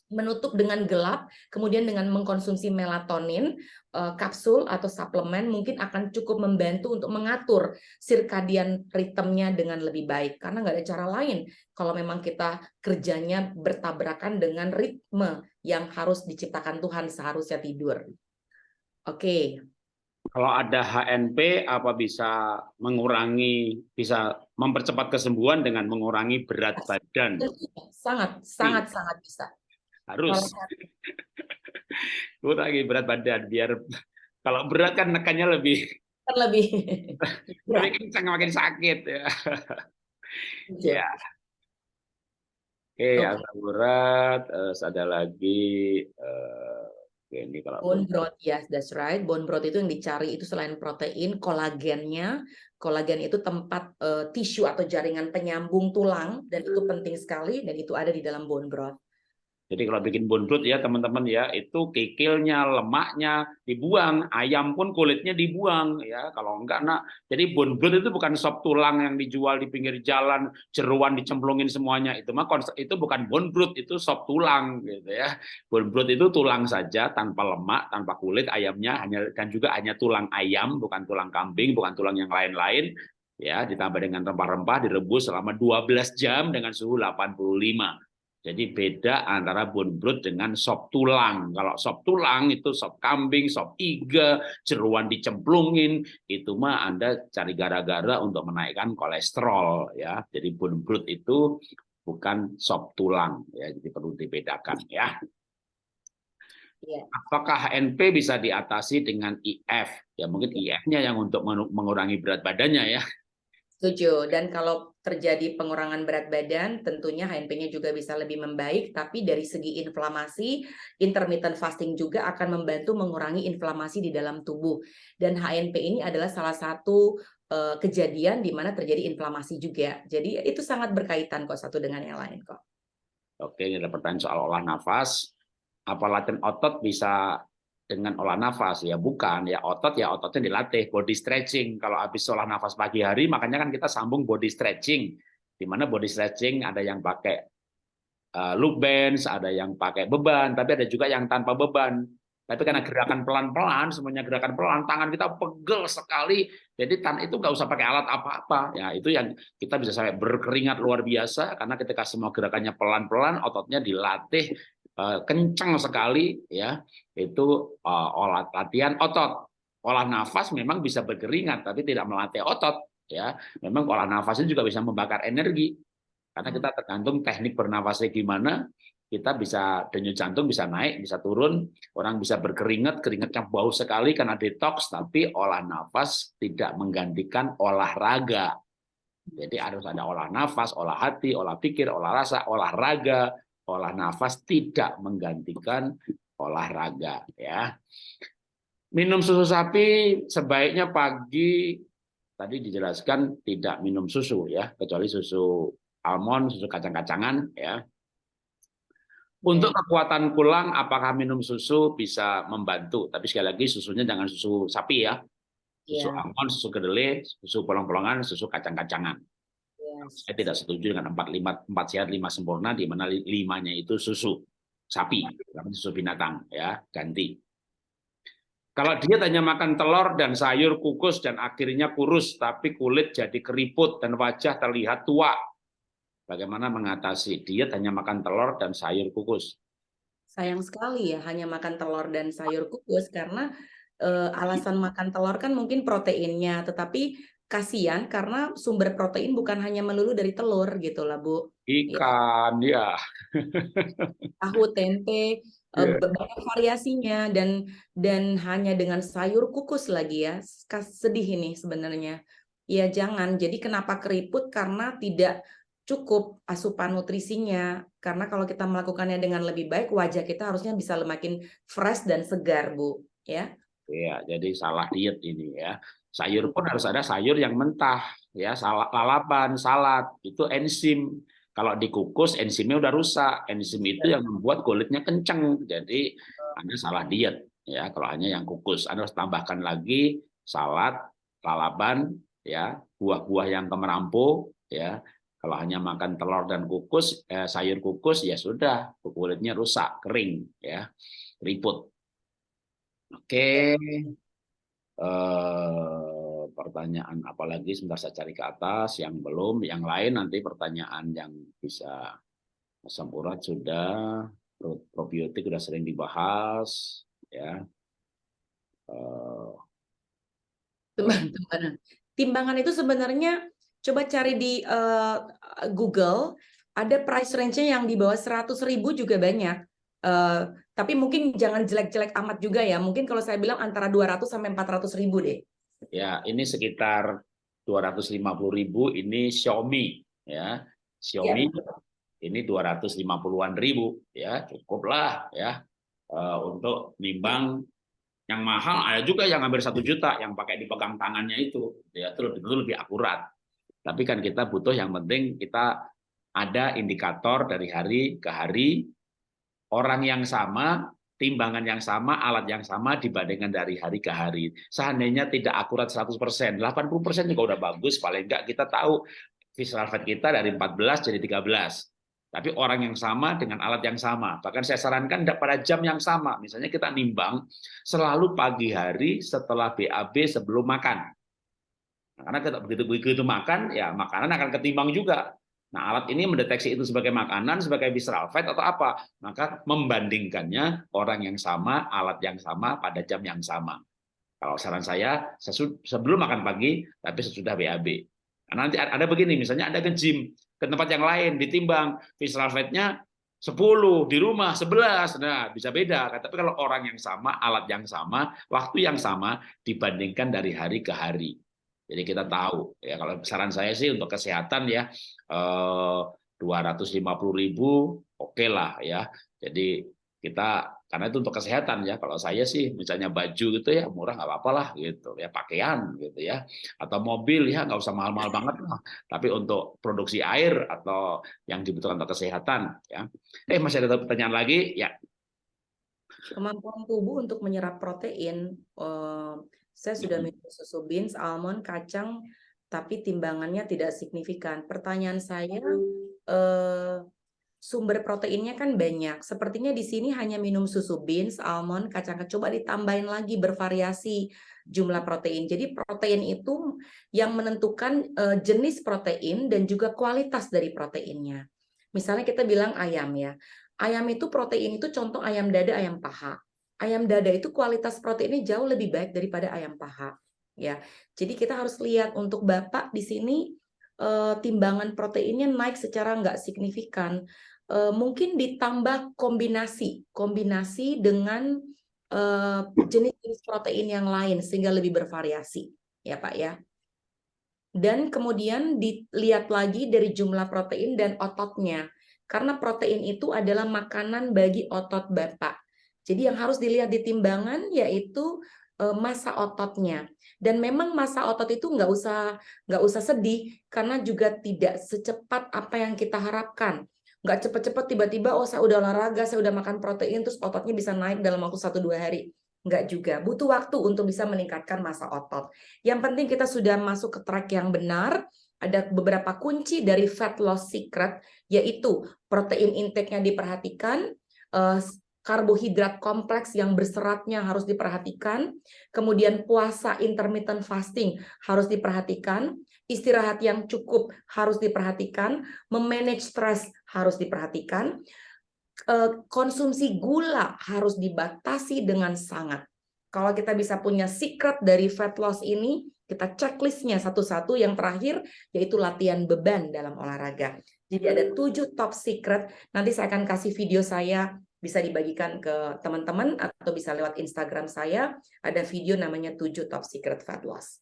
menutup dengan gelap, kemudian dengan mengkonsumsi melatonin, kapsul atau suplemen mungkin akan cukup membantu untuk mengatur circadian ritmenya dengan lebih baik. Karena nggak ada cara lain kalau memang kita kerjanya bertabrakan dengan ritme yang harus diciptakan Tuhan seharusnya tidur. Oke. Kalau ada HNP, apa bisa bisa mempercepat kesembuhan dengan mengurangi berat badan? Sangat, Iya, sangat, sangat bisa. Salah harus satu kurangi berat badan biar kalau berat kan nekannya lebih lebih berat. kencang makin sakit ya. Setuju. Ya, oke, Oke. asam urat, ada lagi oke, ini kalau Bone broth, yes, that's right. Bone broth itu yang dicari itu selain protein, kolagennya. Kolagen itu tempat tisu atau jaringan penyambung tulang dan itu penting sekali dan itu ada di dalam bone broth. Jadi kalau bikin bone broth ya teman-teman ya, itu kikilnya, lemaknya dibuang, ayam pun kulitnya dibuang ya. Kalau enggak nak, jadi bone broth itu bukan sop tulang yang dijual di pinggir jalan, jeroan dicemplungin semuanya. Itu mah itu bukan bone broth, itu sop tulang gitu ya. Bone broth itu tulang saja tanpa lemak, tanpa kulit ayamnya dan juga hanya tulang ayam, bukan tulang kambing, bukan tulang yang lain-lain. Ya, ditambah dengan rempah-rempah direbus selama 12 jam dengan suhu 85. Jadi beda antara bone broth dengan sop tulang. Kalau sop tulang itu sop kambing, sop iga, jeroan dicemplungin, itu mah Anda cari gara-gara untuk menaikkan kolesterol ya. Jadi bone broth itu bukan sop tulang ya. Jadi perlu dibedakan ya. Iya. Apakah HNP bisa diatasi dengan IF? Ya mungkin IF-nya yang untuk mengurangi berat badannya ya. Setuju. Dan kalau terjadi pengurangan berat badan, tentunya HNP-nya juga bisa lebih membaik. Tapi dari segi inflamasi, intermittent fasting juga akan membantu mengurangi inflamasi di dalam tubuh. Dan HNP ini adalah salah satu kejadian di mana terjadi inflamasi juga. Jadi itu sangat berkaitan kok satu dengan yang lain kok. Oke, ini ada pertanyaan soal olah nafas. Apa latihan otot bisa dengan olah nafas? Ya bukan, ya ototnya dilatih, body stretching. Kalau habis olah nafas pagi hari, makanya kan kita sambung body stretching. Di mana body stretching ada yang pakai loop bands, ada yang pakai beban, tapi ada juga yang tanpa beban. Tapi karena gerakan pelan-pelan, semuanya gerakan pelan, tangan kita pegel sekali, jadi itu nggak usah pakai alat apa-apa. Ya itu yang kita bisa sampai berkeringat luar biasa, karena ketika semua gerakannya pelan-pelan, ototnya dilatih kencang sekali, ya itu latihan otot. Olah nafas memang bisa berkeringat, tapi tidak melatih otot. Ya, memang olah nafas itu juga bisa membakar energi. Karena kita tergantung teknik bernafasnya gimana, kita bisa denyut jantung bisa naik, bisa turun, orang bisa berkeringat, keringatnya bau sekali karena detox, tapi olah nafas tidak menggantikan olahraga. Jadi harus ada olah nafas, olah hati, olah pikir, olah rasa, olahraga, olah nafas tidak menggantikan olahraga. Ya. Minum susu sapi sebaiknya pagi, tadi dijelaskan tidak minum susu ya, kecuali susu almond, susu kacang-kacangan ya. Untuk kekuatan tulang, apakah minum susu bisa membantu? Tapi sekali lagi susunya jangan susu sapi ya. Susu Iya. almond, susu kedelai, susu polong-polongan, susu kacang-kacangan. Yes. Saya tidak setuju dengan 4 sehat 5 sempurna, di mana 5-nya itu susu sapi, susu binatang ya, ganti. Kalau dia hanya makan telur dan sayur kukus dan akhirnya kurus, tapi kulit jadi keriput dan wajah terlihat tua, bagaimana mengatasi? Diet hanya makan telur dan sayur kukus. Sayang sekali ya hanya makan telur dan sayur kukus karena alasan makan telur kan mungkin proteinnya, tetapi kasihan karena sumber protein bukan hanya melulu dari telur gitu lah Bu. Ya, Ikan, ya. tahu, tempe, Ya. banyak variasinya dan hanya dengan sayur kukus lagi ya. Sedih ini sebenarnya. Ya jangan. Jadi kenapa keriput? Karena tidak cukup asupan nutrisinya. Karena kalau kita melakukannya dengan lebih baik, wajah kita harusnya bisa makin fresh dan segar, Bu. Ya. Ya, jadi salah diet ini ya. Sayur pun harus ada sayur yang mentah, ya, lalapan, salad, itu enzim. Kalau dikukus enzimnya udah rusak. Enzim itu yang membuat kulitnya kenceng. Jadi Anda salah diet ya kalau hanya yang kukus. Anda harus tambahkan lagi salad, lalapan, ya, buah-buah yang kemerampu, ya. Kalau hanya makan telur dan kukus, sayur kukus ya sudah, kulitnya rusak, kering, ya, keriput. Oke, pertanyaan apa lagi? Sebentar saya cari ke atas. Yang belum, yang lain nanti pertanyaan yang bisa asam urat sudah, probiotik sudah sering dibahas, ya. timbangan. Timbangan itu sebenarnya coba cari di Google, ada price range-nya yang di bawah 100.000 juga banyak. Tapi mungkin jangan jelek-jelek amat juga ya. Mungkin kalau saya bilang antara 200 sampai 400.000 deh. Ya, ini sekitar 250.000 ini Xiaomi ya. Xiaomi ini 250-an ribu ya, cukuplah ya untuk nimbang. Yang mahal ada juga yang hampir 1 juta yang pakai dipegang tangannya itu ya, itu lebih akurat. Tapi kan kita butuh yang penting kita ada indikator dari hari ke hari, orang yang sama, timbangan yang sama, alat yang sama dibandingkan dari hari ke hari. Seandainya tidak akurat 100%, 80% juga udah bagus, paling enggak kita tahu visceral fat kita dari 14 jadi 13. Tapi orang yang sama dengan alat yang sama. Bahkan saya sarankan pada jam yang sama. Misalnya kita nimbang selalu pagi hari setelah BAB sebelum makan. Karena begitu makan, ya makanan akan ketimbang juga. Nah, alat ini mendeteksi itu sebagai makanan, sebagai visceral fat atau apa. Maka membandingkannya orang yang sama, alat yang sama, pada jam yang sama. Kalau saran saya, sebelum makan pagi, tapi sesudah BAB. Nah, nanti ada begini, misalnya Anda ke gym, ke tempat yang lain, ditimbang, visceral fat-nya 10, di rumah 11, nah bisa beda. Tapi kalau orang yang sama, alat yang sama, waktu yang sama, dibandingkan dari hari ke hari. Jadi kita tahu, ya kalau saran saya sih untuk kesehatan ya, 250.000, oke lah ya. Jadi kita, karena itu untuk kesehatan ya. Kalau saya sih misalnya baju gitu ya murah nggak apa-apa lah gitu ya, pakaian gitu ya, atau mobil ya nggak usah mahal-mahal banget lah. Tapi untuk produksi air atau yang dibutuhkan untuk kesehatan ya. Masih ada pertanyaan lagi ya. Kemampuan tubuh untuk menyerap protein, saya sudah minum susu beans, almond, kacang, tapi timbangannya tidak signifikan. Pertanyaan saya, sumber proteinnya kan banyak. Sepertinya di sini hanya minum susu beans, almond, kacang. Coba ditambahin lagi, bervariasi jumlah protein. Jadi protein itu yang menentukan jenis protein dan juga kualitas dari proteinnya. Misalnya kita bilang ayam ya. Ayam itu protein itu contoh ayam dada, ayam paha. Ayam dada itu kualitas proteinnya jauh lebih baik daripada ayam paha. Ya, jadi kita harus lihat untuk Bapak di sini timbangan proteinnya naik secara nggak signifikan. Mungkin ditambah kombinasi dengan jenis-jenis protein yang lain sehingga lebih bervariasi, ya Pak ya. Dan kemudian dilihat lagi dari jumlah protein dan ototnya. Karena protein itu adalah makanan bagi otot Bapak. Jadi yang harus dilihat di timbangan yaitu massa ototnya. Dan memang massa otot itu nggak usah sedih karena juga tidak secepat apa yang kita harapkan. Nggak cepat-cepat tiba-tiba saya udah olahraga, saya udah makan protein terus ototnya bisa naik dalam waktu 1-2 hari. Nggak juga, butuh waktu untuk bisa meningkatkan massa otot. Yang penting kita sudah masuk ke track yang benar. Ada beberapa kunci dari fat loss secret, yaitu protein intake-nya diperhatikan, karbohidrat kompleks yang berseratnya harus diperhatikan, kemudian puasa intermittent fasting harus diperhatikan, istirahat yang cukup harus diperhatikan, memanage stres harus diperhatikan, konsumsi gula harus dibatasi dengan sangat. Kalau kita bisa punya secret dari fat loss ini, kita checklistnya satu-satu. Yang terakhir yaitu latihan beban dalam olahraga. Jadi ada 7 top secret. Nanti saya akan kasih video saya, bisa dibagikan ke teman-teman atau bisa lewat Instagram saya. Ada video namanya 7 top secret fat loss.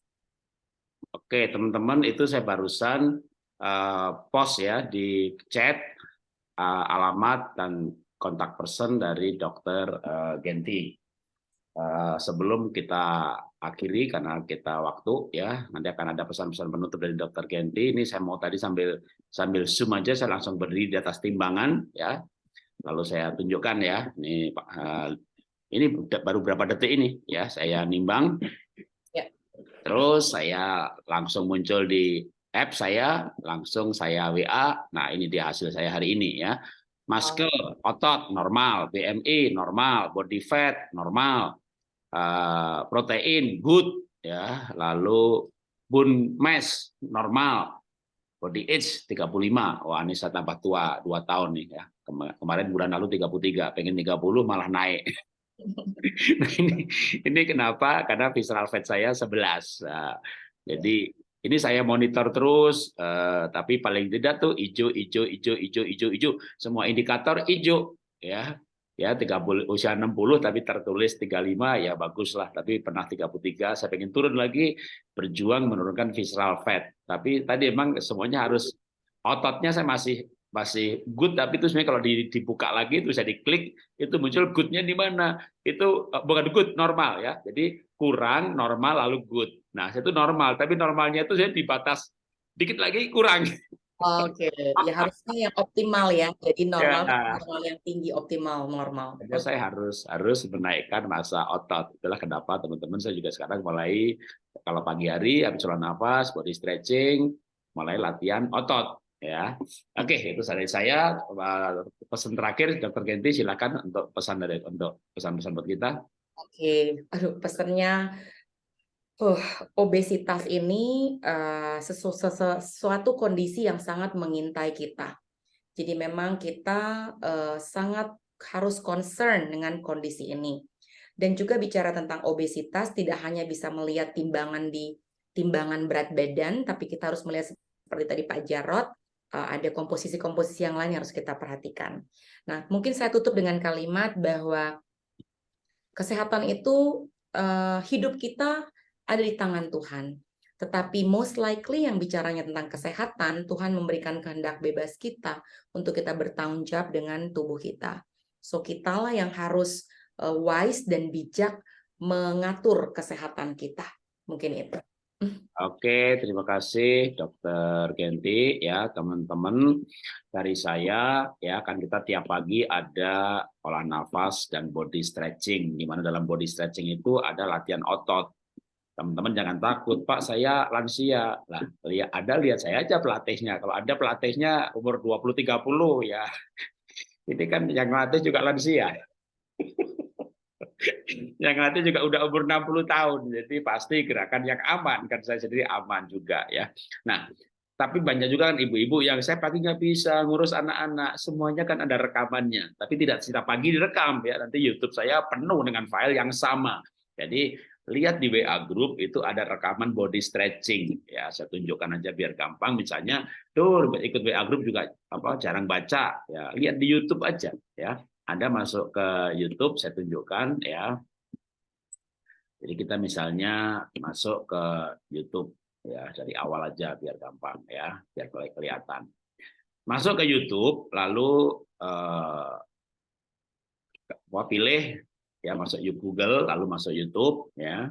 Oke teman-teman, itu saya barusan post ya di chat alamat dan kontak person dari Dr. Genti. Sebelum kita akhiri karena kita waktu ya, nanti akan ada pesan-pesan penutup dari Dr. Genti. Ini saya mau tadi sambil zoom aja, saya langsung berdiri di atas timbangan ya, lalu saya tunjukkan ya, ini baru berapa detik ini ya, saya nimbang ya. Terus saya langsung muncul di app saya, langsung saya WA. Nah ini dia hasil saya hari ini ya. Muscle, otot normal, BMI normal, body fat normal, protein good ya, lalu bone mass normal, body age 35. Wah ini saya tambah tua 2 tahun nih ya. Kemarin bulan lalu 33, pengen 30 malah naik. Nah, ini kenapa? Karena visceral fat saya 11. Nah, jadi ini saya monitor terus, tapi paling tidak tuh hijau, hijau, hijau, hijau, hijau, hijau. Semua indikator hijau, ya. Ya, 30, usia 60 tapi tertulis 35, ya baguslah. Tapi pernah 33, saya pengen turun lagi, berjuang menurunkan visceral fat. Tapi tadi emang semuanya harus, ototnya saya masih good, tapi itu sebenarnya kalau dibuka lagi itu bisa diklik, itu muncul good-nya di mana? Itu bukan good, normal ya. Jadi kurang, normal, lalu good. Nah, itu normal, tapi normalnya itu saya di batas dikit lagi kurang. Oke, ya harusnya yang optimal ya. Jadi normal, Ya, normal yang tinggi, optimal, normal. makanya saya harus menaikkan massa otot. Itulah kenapa teman-teman saya juga sekarang mulai kalau pagi hari habis jalan nafas, body stretching, mulai latihan otot. Ya, oke, itu dari saya. Pesan terakhir, Dokter Genti, silakan untuk pesan-pesan buat kita. Oke, aduh pesannya, obesitas ini sesuatu kondisi yang sangat mengintai kita. Jadi memang kita sangat harus concern dengan kondisi ini. Dan juga bicara tentang obesitas, tidak hanya bisa melihat timbangan berat badan, tapi kita harus melihat seperti tadi Pak Jarod, ada komposisi-komposisi yang lain yang harus kita perhatikan. Nah, mungkin saya tutup dengan kalimat bahwa kesehatan itu, hidup kita ada di tangan Tuhan. Tetapi most likely yang bicaranya tentang kesehatan, Tuhan memberikan kehendak bebas kita untuk kita bertanggung jawab dengan tubuh kita. So kitalah yang harus wise dan bijak mengatur kesehatan kita. Mungkin itu. Oke, terima kasih Dokter Genti ya, teman-teman. Dari saya ya, kan kita tiap pagi ada olah nafas dan body stretching, di mana dalam body stretching itu ada latihan otot. Teman-teman jangan takut, Pak, saya lansia. Lah, lihat saya aja pelatihnya. Kalau ada pelatihnya umur 20-30 ya. Ini kan yang latih juga lansia. Yang latih juga udah umur 60 tahun. Jadi pasti gerakan yang aman, kan saya sendiri aman juga ya. Nah, tapi banyak juga kan ibu-ibu yang saya pagi nggak bisa ngurus anak-anak, semuanya kan ada rekamannya. Tapi tidak setiap pagi direkam ya. Nanti YouTube saya penuh dengan file yang sama. Jadi lihat di WA group itu ada rekaman body stretching ya. Saya tunjukkan aja biar gampang. Misalnya, tuh ikut WA group juga jarang baca ya. Lihat di YouTube aja ya. Anda masuk ke YouTube, saya tunjukkan ya. Jadi kita misalnya masuk ke YouTube ya, dari awal aja biar gampang ya, biar kelihatan. Masuk ke YouTube, lalu pilih ya, masuk Google, lalu masuk YouTube ya.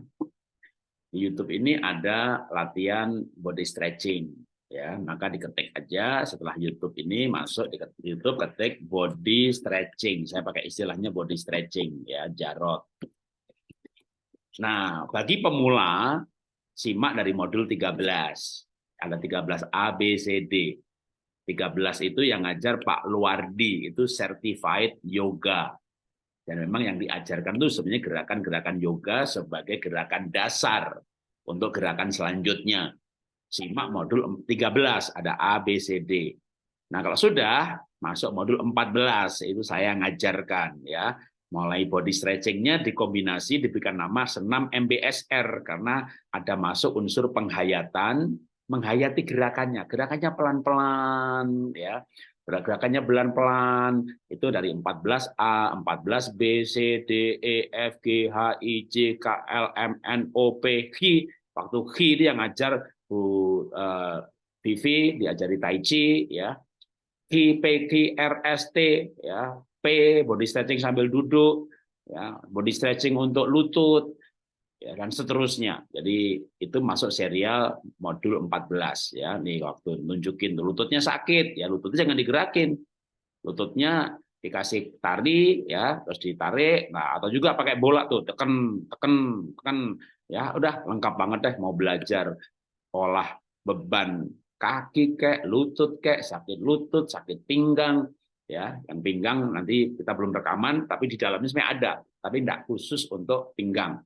Di YouTube ini ada latihan body stretching ya, maka diketik aja setelah YouTube ini, masuk di YouTube, ketik body stretching. Saya pakai istilahnya body stretching ya, Jarod. Nah, bagi pemula simak dari modul 13. Ada 13 A, B, C, D. 13 itu yang ngajar Pak Luardi, itu certified yoga. Dan memang yang diajarkan itu sebenarnya gerakan-gerakan yoga sebagai gerakan dasar untuk gerakan selanjutnya. Simak modul 13, ada A, B, C, D. Nah, kalau sudah masuk modul 14, itu saya ngajarkan ya. Mulai body stretching-nya dikombinasi, diberikan nama senam MBSR karena ada masuk unsur penghayatan, menghayati gerakannya. Gerakannya pelan-pelan ya. Gerakannya pelan-pelan, itu dari 14A, 14B, C, D, E, F, G, H, I, J, K, L, M, N, O, P, Q. Waktu Q itu yang ngajar Bu Vivi, diajari Tai Chi, ya. Q, P, Q, R, S, T, ya. P, body stretching sambil duduk, ya. Body stretching untuk lutut, ya, dan seterusnya. Jadi itu masuk serial modul 14 ya. Nih waktu nunjukin lututnya sakit ya, lututnya jangan digerakin. Lututnya dikasih tari ya, terus ditarik. Nah, atau juga pakai bola tuh, tekan ya, udah lengkap banget deh mau belajar olah beban kaki kek, lutut kek, sakit lutut, sakit pinggang ya. Yang pinggang nanti kita belum rekaman, tapi di dalamnya sebenarnya ada, tapi tidak khusus untuk pinggang.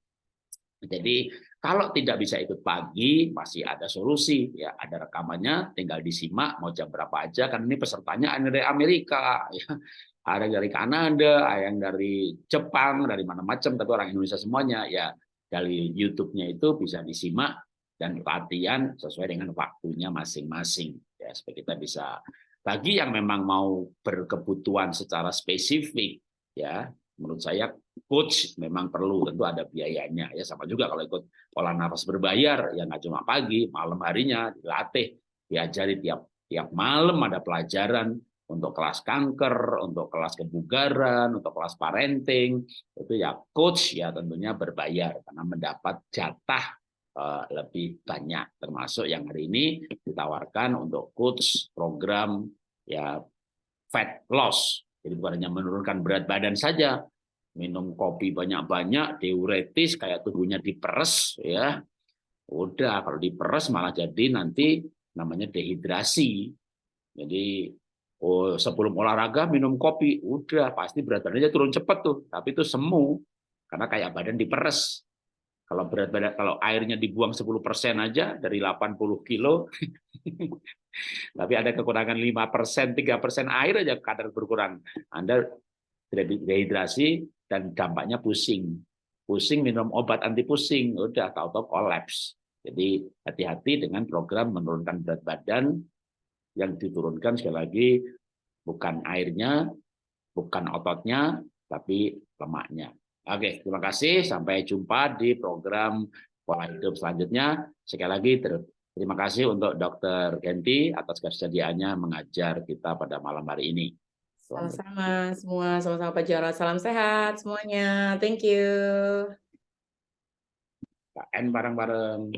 Jadi kalau tidak bisa ikut pagi masih ada solusi ya, ada rekamannya, tinggal disimak mau jam berapa aja, kan ini pesertanya dari Amerika ya. ada yang dari Kanada, ada yang dari Jepang, dari mana macam, tapi orang Indonesia semuanya. Ya dari YouTube-nya itu bisa disimak dan latihan sesuai dengan waktunya masing-masing. Ya supaya kita bisa. Bagi yang memang mau berkebutuhan secara spesifik, ya menurut saya coach memang perlu, tentu ada biayanya. Ya sama juga kalau ikut olah nafas berbayar, ya nggak cuma pagi, malam harinya dilatih, diajari tiap malam ada pelajaran untuk kelas kanker, untuk kelas kebugaran, untuk kelas parenting, itu ya coach ya tentunya berbayar karena mendapat jatah lebih banyak, termasuk yang hari ini ditawarkan untuk coach program ya fat loss. Jadi bukan hanya menurunkan berat badan saja, minum kopi banyak-banyak, diuretis kayak tubuhnya diperes ya. Udah kalau diperes malah jadi nanti namanya dehidrasi. Jadi sebelum olahraga minum kopi, udah pasti berat badannya turun cepat tuh, tapi itu semu karena kayak badan diperes. Kalau berat badan, kalau airnya dibuang 10% aja dari 80 kilo, tapi ada kekurangan 5%, 3% air aja kadar berkurang. Anda dehidrasi dan dampaknya pusing. Pusing minum obat anti pusing, udah tahu-tahu kolaps. Jadi hati-hati dengan program menurunkan berat badan yang diturunkan sekali lagi bukan airnya, bukan ototnya, tapi lemaknya. Oke, terima kasih. Sampai jumpa di program pola hidup selanjutnya. Sekali lagi terima kasih untuk Dr. Genti atas kesediaannya mengajar kita pada malam hari ini. Sama-sama semua, sama-sama Pak Jarod. Salam sehat semuanya. Thank you. KN bareng-bareng.